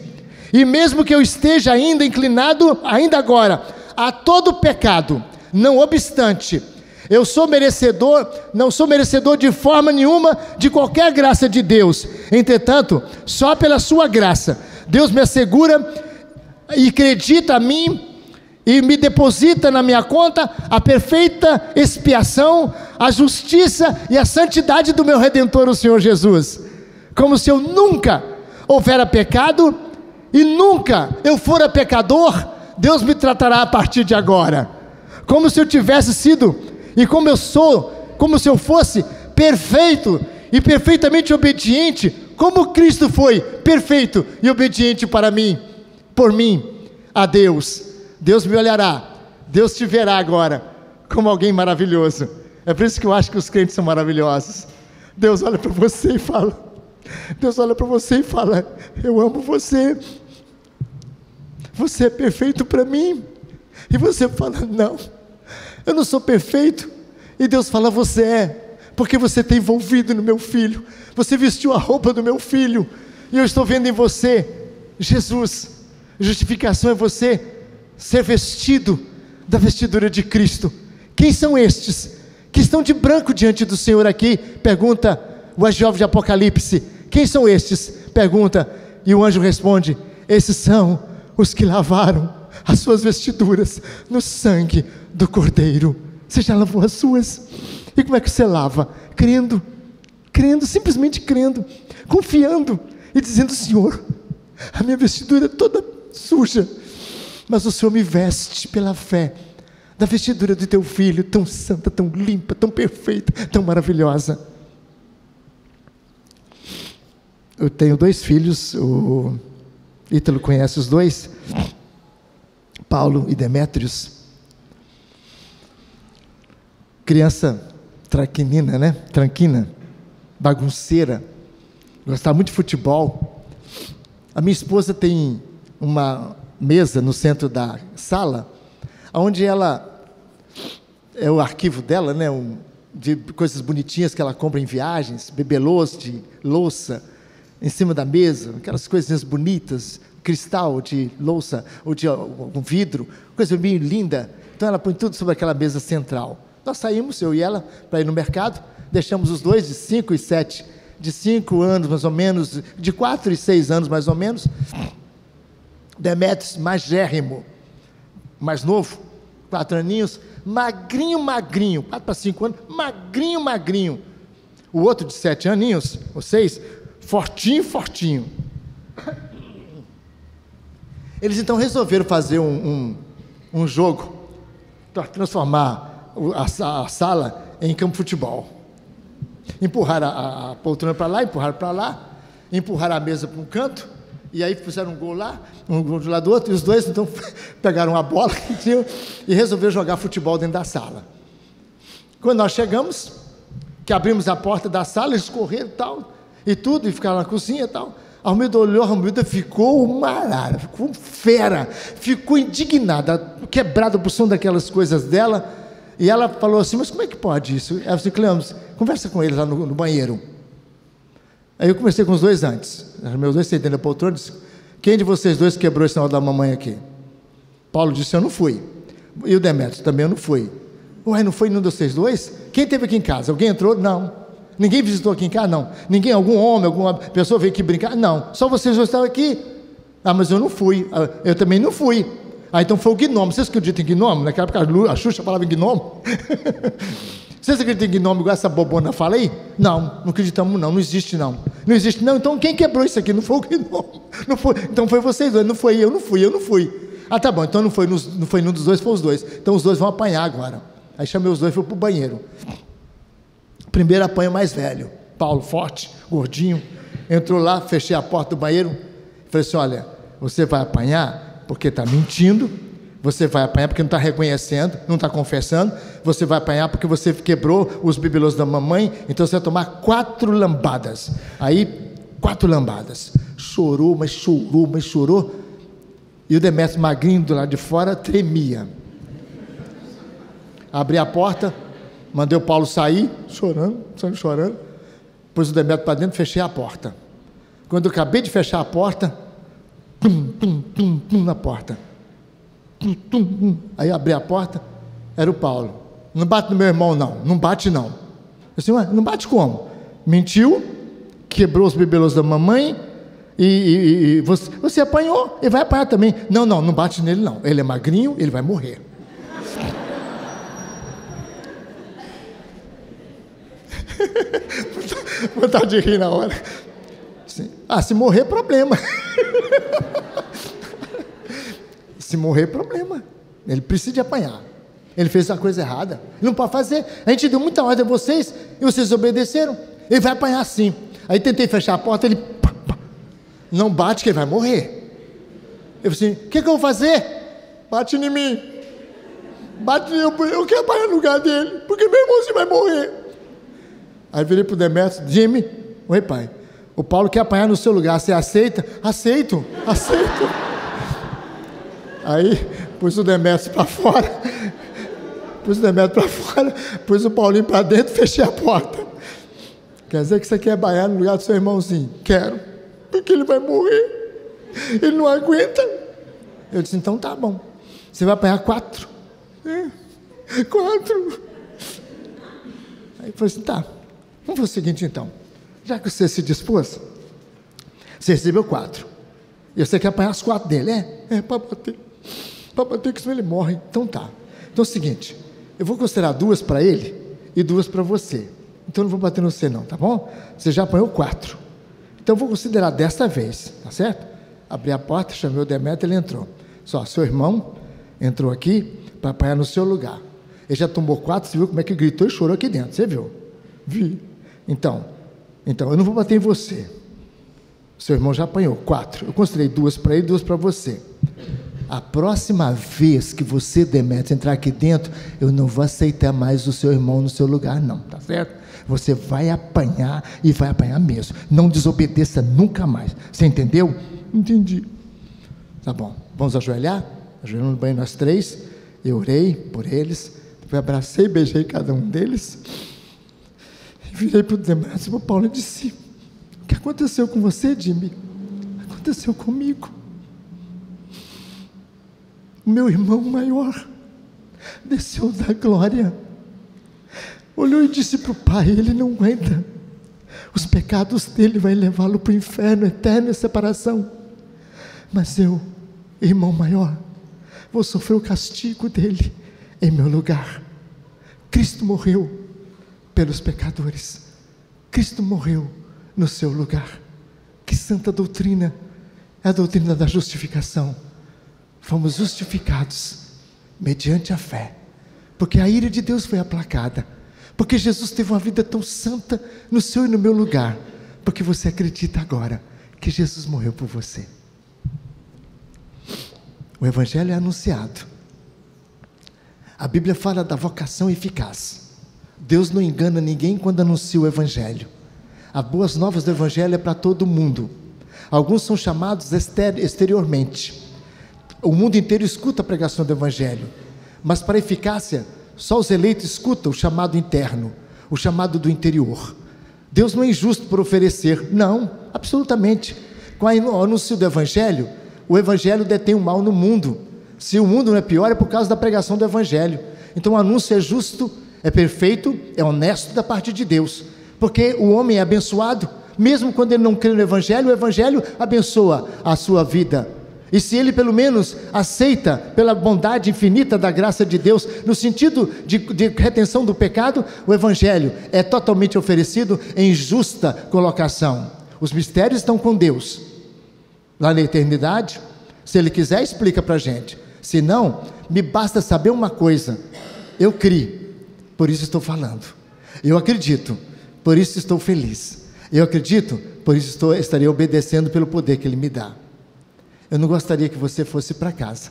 e mesmo que eu esteja ainda inclinado, ainda agora, a todo pecado, não obstante, eu sou merecedor, não sou merecedor de forma nenhuma de qualquer graça de Deus. Entretanto, só pela sua graça, Deus me assegura e acredita a mim e me deposita na minha conta a perfeita expiação, a justiça e a santidade do meu Redentor, o Senhor Jesus. Como se eu nunca houvera pecado e nunca eu fora pecador, Deus me tratará a partir de agora. Como se eu tivesse sido... E como eu sou, como se eu fosse perfeito e perfeitamente obediente, como Cristo foi perfeito e obediente para mim, por mim, a Deus. Deus me olhará, Deus te verá agora como alguém maravilhoso. É por isso que eu acho que os crentes são maravilhosos. Deus olha para você e fala, eu amo você, você é perfeito para mim. E você fala, não, eu não sou perfeito. E Deus fala, você é, porque você está envolvido no meu filho, você vestiu a roupa do meu filho, e eu estou vendo em você Jesus. Justificação é você ser vestido da vestidura de Cristo. Quem são estes que estão de branco diante do Senhor aqui? Pergunta o jovem de Apocalipse. Quem são estes? Pergunta, e o anjo responde, esses são os que lavaram as suas vestiduras no sangue do Cordeiro. Você já lavou as suas? E como é que você lava? Crendo, simplesmente crendo, confiando e dizendo: Senhor, a minha vestidura é toda suja, mas o Senhor me veste pela fé da vestidura do teu filho, tão santa, tão limpa, tão perfeita, tão maravilhosa. Eu tenho 2 filhos, o Ítalo conhece os 2, Paulo e Demétrios. Criança traquinina, né? Tranquina, bagunceira, gostava muito de futebol. A minha esposa tem uma mesa no centro da sala, onde ela, é o arquivo dela, né? De coisas bonitinhas que ela compra em viagens, bibelôs de louça, em cima da mesa, aquelas coisinhas bonitas, cristal de louça, ou de um vidro, coisa bem linda. Então ela põe tudo sobre aquela mesa central. Nós saímos, eu e ela, para ir no mercado, deixamos os 2 de 5 e 7, de 5 anos mais ou menos, de 4 e 6 anos mais ou menos. Demétrios, magérrimo, mais novo, 4 aninhos, magrinho, 4 para 5 anos, magrinho. O outro de 7 aninhos, ou 6, fortinho. Eles então resolveram fazer um jogo para transformar a sala em campo de futebol. Empurraram a poltrona para lá, empurraram a mesa para um canto, e aí fizeram um gol lá, um gol do lado do outro, e os 2 então pegaram a bola que tinham e resolveram jogar futebol dentro da sala. Quando nós chegamos, que abrimos a porta da sala, eles correram e tudo, e ficaram na cozinha e tal. A Romilda olhou, a Romilda ficou uma arara, ficou fera, ficou indignada, quebrada por som daquelas coisas dela, e ela falou assim: mas como é que pode isso? Ela disse: Cleâmbio, conversa com eles lá no banheiro. Aí eu conversei com os 2 antes, meus 2 sentaram na poltrona, disse: quem de vocês 2 quebrou esse negócio da mamãe aqui? Paulo disse: eu não fui. E o Demétrios: também eu não fui. Ué, não foi nenhum de vocês 2? Quem esteve aqui em casa? Alguém entrou? Não. Ninguém visitou aqui em casa? Não. Ninguém, algum homem, alguma pessoa veio aqui brincar? Não. Só vocês 2 estavam aqui. Ah, mas eu não fui. Eu também não fui. Ah, então foi o gnomo. Vocês acreditam em gnomo? Naquela época a Xuxa falava em gnomo. Vocês acreditam em gnomo igual essa bobona fala aí? Não acreditamos não existe não. Não existe não, então quem quebrou isso aqui? Não foi o gnomo. Não foi, então foi vocês 2, não foi eu não fui. Ah, tá bom, então não foi nenhum dos 2, foi os 2. Então os 2 vão apanhar agora. Aí chamei os 2 e fui para o banheiro. Primeiro apanha o mais velho, Paulo, forte, gordinho, entrou lá, fechei a porta do banheiro, falei assim: olha, você vai apanhar porque está mentindo, você vai apanhar porque não está reconhecendo, não está confessando, você vai apanhar porque você quebrou os bibelôs da mamãe, então você vai tomar 4 lambadas. Aí, 4 lambadas. Chorou, e o Demétrios magrinho do lado de fora tremia. Abri a porta, mandei o Paulo sair, chorando, pus o Demétrios para dentro, fechei a porta. Quando eu acabei de fechar a porta, tum na porta. Aí abri a porta, era o Paulo. Não bate no meu irmão não bate não. Eu disse: ué, não bate como? Mentiu, quebrou os bibelôs da mamãe, e você apanhou, ele vai apanhar também. Não bate nele não, ele é magrinho, ele vai morrer. Vontade de rir na hora. Se morrer, problema. Se morrer, problema. Ele precisa de apanhar. Ele fez a coisa errada. Ele não pode fazer. A gente deu muita ordem a vocês e vocês obedeceram. Ele vai apanhar sim. Aí tentei fechar a porta, ele não bate que ele vai morrer. Eu falei assim: o que eu vou fazer? Bate em mim. Bate, eu quero apanhar no lugar dele, porque meu irmãozinho vai morrer. Aí virei para o Demétrios: Jimmy, oi pai, o Paulo quer apanhar no seu lugar, você aceita? Aceito. Aí pus o Demétrios para fora, pus o Paulinho para dentro, fechei a porta. Quer dizer que você quer apanhar no lugar do seu irmãozinho? Quero, porque ele vai morrer, ele não aguenta. Eu disse: então tá bom, você vai apanhar 4. 4. Aí falei assim: tá. Vamos fazer o seguinte então, já que você se dispôs, você recebeu 4, e você quer apanhar as 4 dele, para bater. para bater, que senão ele morre. Então tá. Então é o seguinte, eu vou considerar 2 para ele e 2 para você. Então eu não vou bater no você não, tá bom? Você já apanhou 4. Então eu vou considerar desta vez, tá certo? Abri a porta, chamei o Demetrio, ele entrou. Só, seu irmão entrou aqui para apanhar no seu lugar. Ele já tomou 4, você viu como é que gritou e chorou aqui dentro, você viu? Vi. Então, eu não vou bater em você. Seu irmão já apanhou 4. Eu considerei 2 para ele e 2 para você. A próxima vez que você, Demetrio, entrar aqui dentro, eu não vou aceitar mais o seu irmão no seu lugar, não, tá certo? Você vai apanhar e vai apanhar mesmo. Não desobedeça nunca mais. Você entendeu? Entendi. Tá bom. Vamos ajoelhar? Ajoelhamos bem nós 3. Eu orei por eles. Depois abracei e beijei cada um deles. E virei para o Demetrio e para o Paulo e disse: o que aconteceu com você, Jimmy? Aconteceu comigo. O meu irmão maior desceu da glória, olhou e disse para o pai: ele não aguenta, os pecados dele vai levá-lo para o inferno eterno e separação, mas eu, irmão maior, vou sofrer o castigo dele em meu lugar. Cristo morreu pelos pecadores, Cristo morreu no seu lugar. Que santa doutrina, é a doutrina da justificação. Fomos justificados mediante a fé, porque a ira de Deus foi aplacada, porque Jesus teve uma vida tão santa no seu e no meu lugar, porque você acredita agora que Jesus morreu por você. O Evangelho é anunciado, a Bíblia fala da vocação eficaz. Deus não engana ninguém quando anuncia o Evangelho. As boas novas do Evangelho é para todo mundo. Alguns são chamados exteriormente. O mundo inteiro escuta a pregação do Evangelho, mas para eficácia, só os eleitos escutam o chamado interno, o chamado do interior. Deus não é injusto por oferecer, não, absolutamente. Com o anúncio do Evangelho, o Evangelho detém o mal no mundo. Se o mundo não é pior, é por causa da pregação do Evangelho. Então o anúncio é justo, é perfeito, é honesto da parte de Deus, porque o homem é abençoado, mesmo quando ele não crê no Evangelho, o Evangelho abençoa a sua vida. E se ele pelo menos aceita pela bondade infinita da graça de Deus, no sentido de retenção do pecado, o Evangelho é totalmente oferecido em justa colocação. Os mistérios estão com Deus, lá na eternidade. Se Ele quiser, explica para a gente. Se não, me basta saber uma coisa: eu criei, por isso estou falando. Eu acredito, por isso estou feliz. Eu acredito, por isso estarei obedecendo pelo poder que Ele me dá. Eu não gostaria que você fosse para casa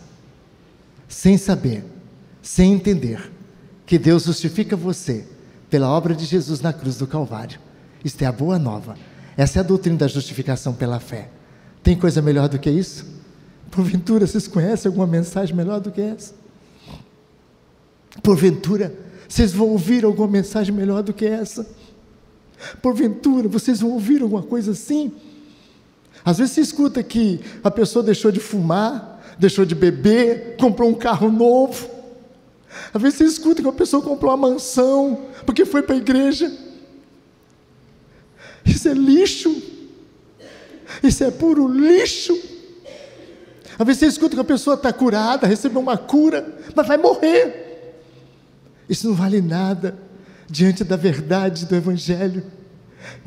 sem saber, sem entender que Deus justifica você pela obra de Jesus na cruz do Calvário. Isto é a boa nova. Essa é a doutrina da justificação pela fé. Tem coisa melhor do que isso? Porventura vocês conhecem alguma mensagem melhor do que essa? Porventura vocês vão ouvir alguma mensagem melhor do que essa? Porventura vocês vão ouvir alguma coisa assim? Às vezes você escuta que a pessoa deixou de fumar, deixou de beber, comprou um carro novo. Às vezes você escuta que uma pessoa comprou uma mansão porque foi para a igreja. Isso é lixo. Isso é puro lixo. Às vezes você escuta que a pessoa está curada, recebeu uma cura, mas vai morrer. Isso não vale nada diante da verdade do Evangelho,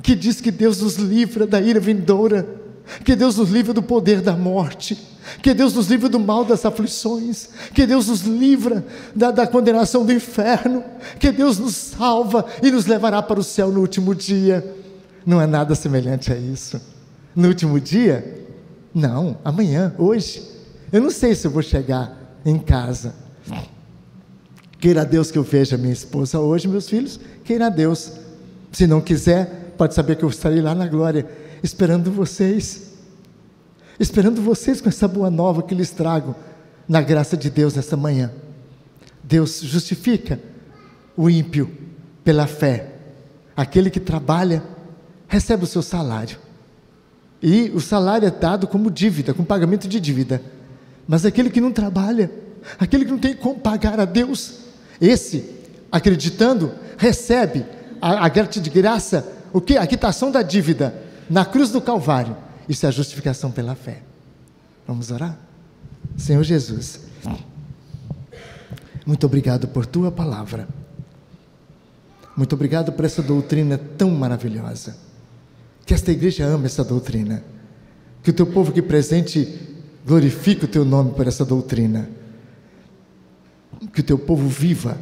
que diz que Deus nos livra da ira vindoura, que Deus nos livra do poder da morte, que Deus nos livra do mal das aflições, que Deus nos livra da condenação do inferno, que Deus nos salva e nos levará para o céu no último dia. Não é nada semelhante a isso. No último dia? Não, amanhã, hoje. Eu não sei se eu vou chegar em casa. Queira Deus que eu veja minha esposa hoje, meus filhos, queira Deus. Se não quiser, pode saber que eu estarei lá na glória, esperando vocês com essa boa nova que lhes trago, na graça de Deus nessa manhã. Deus justifica o ímpio pela fé. Aquele que trabalha, recebe o seu salário, e o salário é dado como dívida, com pagamento de dívida. Mas aquele que não trabalha, aquele que não tem como pagar a Deus, esse, acreditando, recebe a de graça, o que? A quitação da dívida na cruz do Calvário. Isso é a justificação pela fé. Vamos orar? Senhor Jesus, Muito obrigado por tua palavra. Muito obrigado por essa doutrina tão maravilhosa. Que esta igreja ama essa doutrina. Que o teu povo aqui presente glorifique o teu nome por essa doutrina. Que o teu povo viva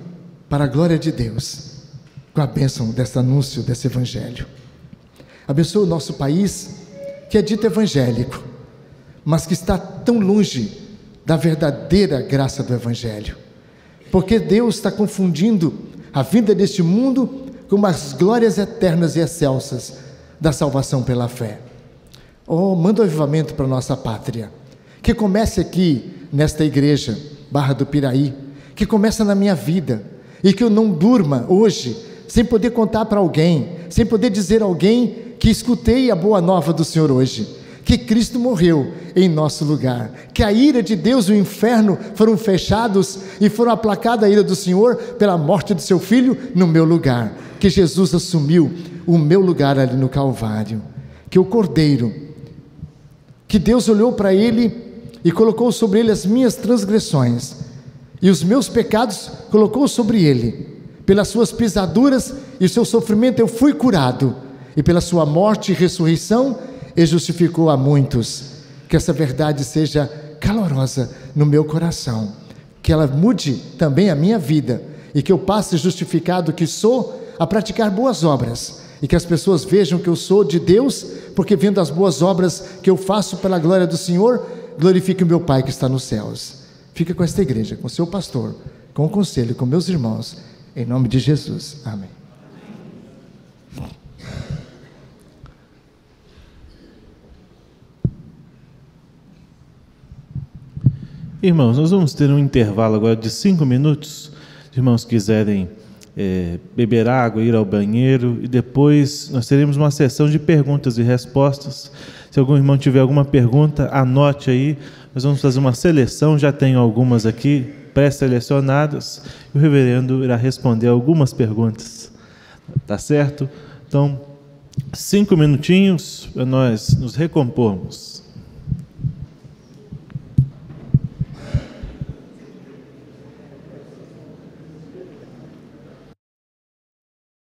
para a glória de Deus, com a bênção desse anúncio, desse evangelho. Abençoa o nosso país, que é dito evangélico, mas que está tão longe da verdadeira graça do evangelho. Porque Deus está confundindo a vida deste mundo com as glórias eternas e excelsas da salvação pela fé. Oh, manda o avivamento para a nossa pátria, que comece aqui nesta igreja, Barra do Piraí, que comece na minha vida, e que eu não durma hoje, sem poder contar para alguém, sem poder dizer a alguém que escutei a boa nova do Senhor hoje, que Cristo morreu em nosso lugar, que a ira de Deus e o inferno foram fechados e foram aplacada a ira do Senhor pela morte do seu Filho no meu lugar, que Jesus assumiu o meu lugar ali no Calvário, que o Cordeiro, que Deus olhou para ele e colocou sobre ele as minhas transgressões e os meus pecados colocou sobre ele, pelas suas pisaduras e seu sofrimento eu fui curado, e pela sua morte e ressurreição ele justificou a muitos. Que essa verdade seja calorosa no meu coração, que ela mude também a minha vida, e que eu passe justificado que sou a praticar boas obras, e que as pessoas vejam que eu sou de Deus, porque vendo as boas obras que eu faço pela glória do Senhor, glorifique o meu Pai que está nos céus. Fica com esta igreja, com o seu pastor, com o conselho, com meus irmãos, em nome de Jesus, amém. Irmãos, nós vamos ter um intervalo agora de 5 minutos. Os irmãos quiserem beber água, ir ao banheiro, e depois nós teremos uma sessão de perguntas e respostas. Se algum irmão tiver alguma pergunta, anote aí. Nós vamos fazer uma seleção, já tenho algumas aqui pré-selecionadas, e o reverendo irá responder algumas perguntas. Tá certo? Então, 5 minutinhos para nós nos recompormos.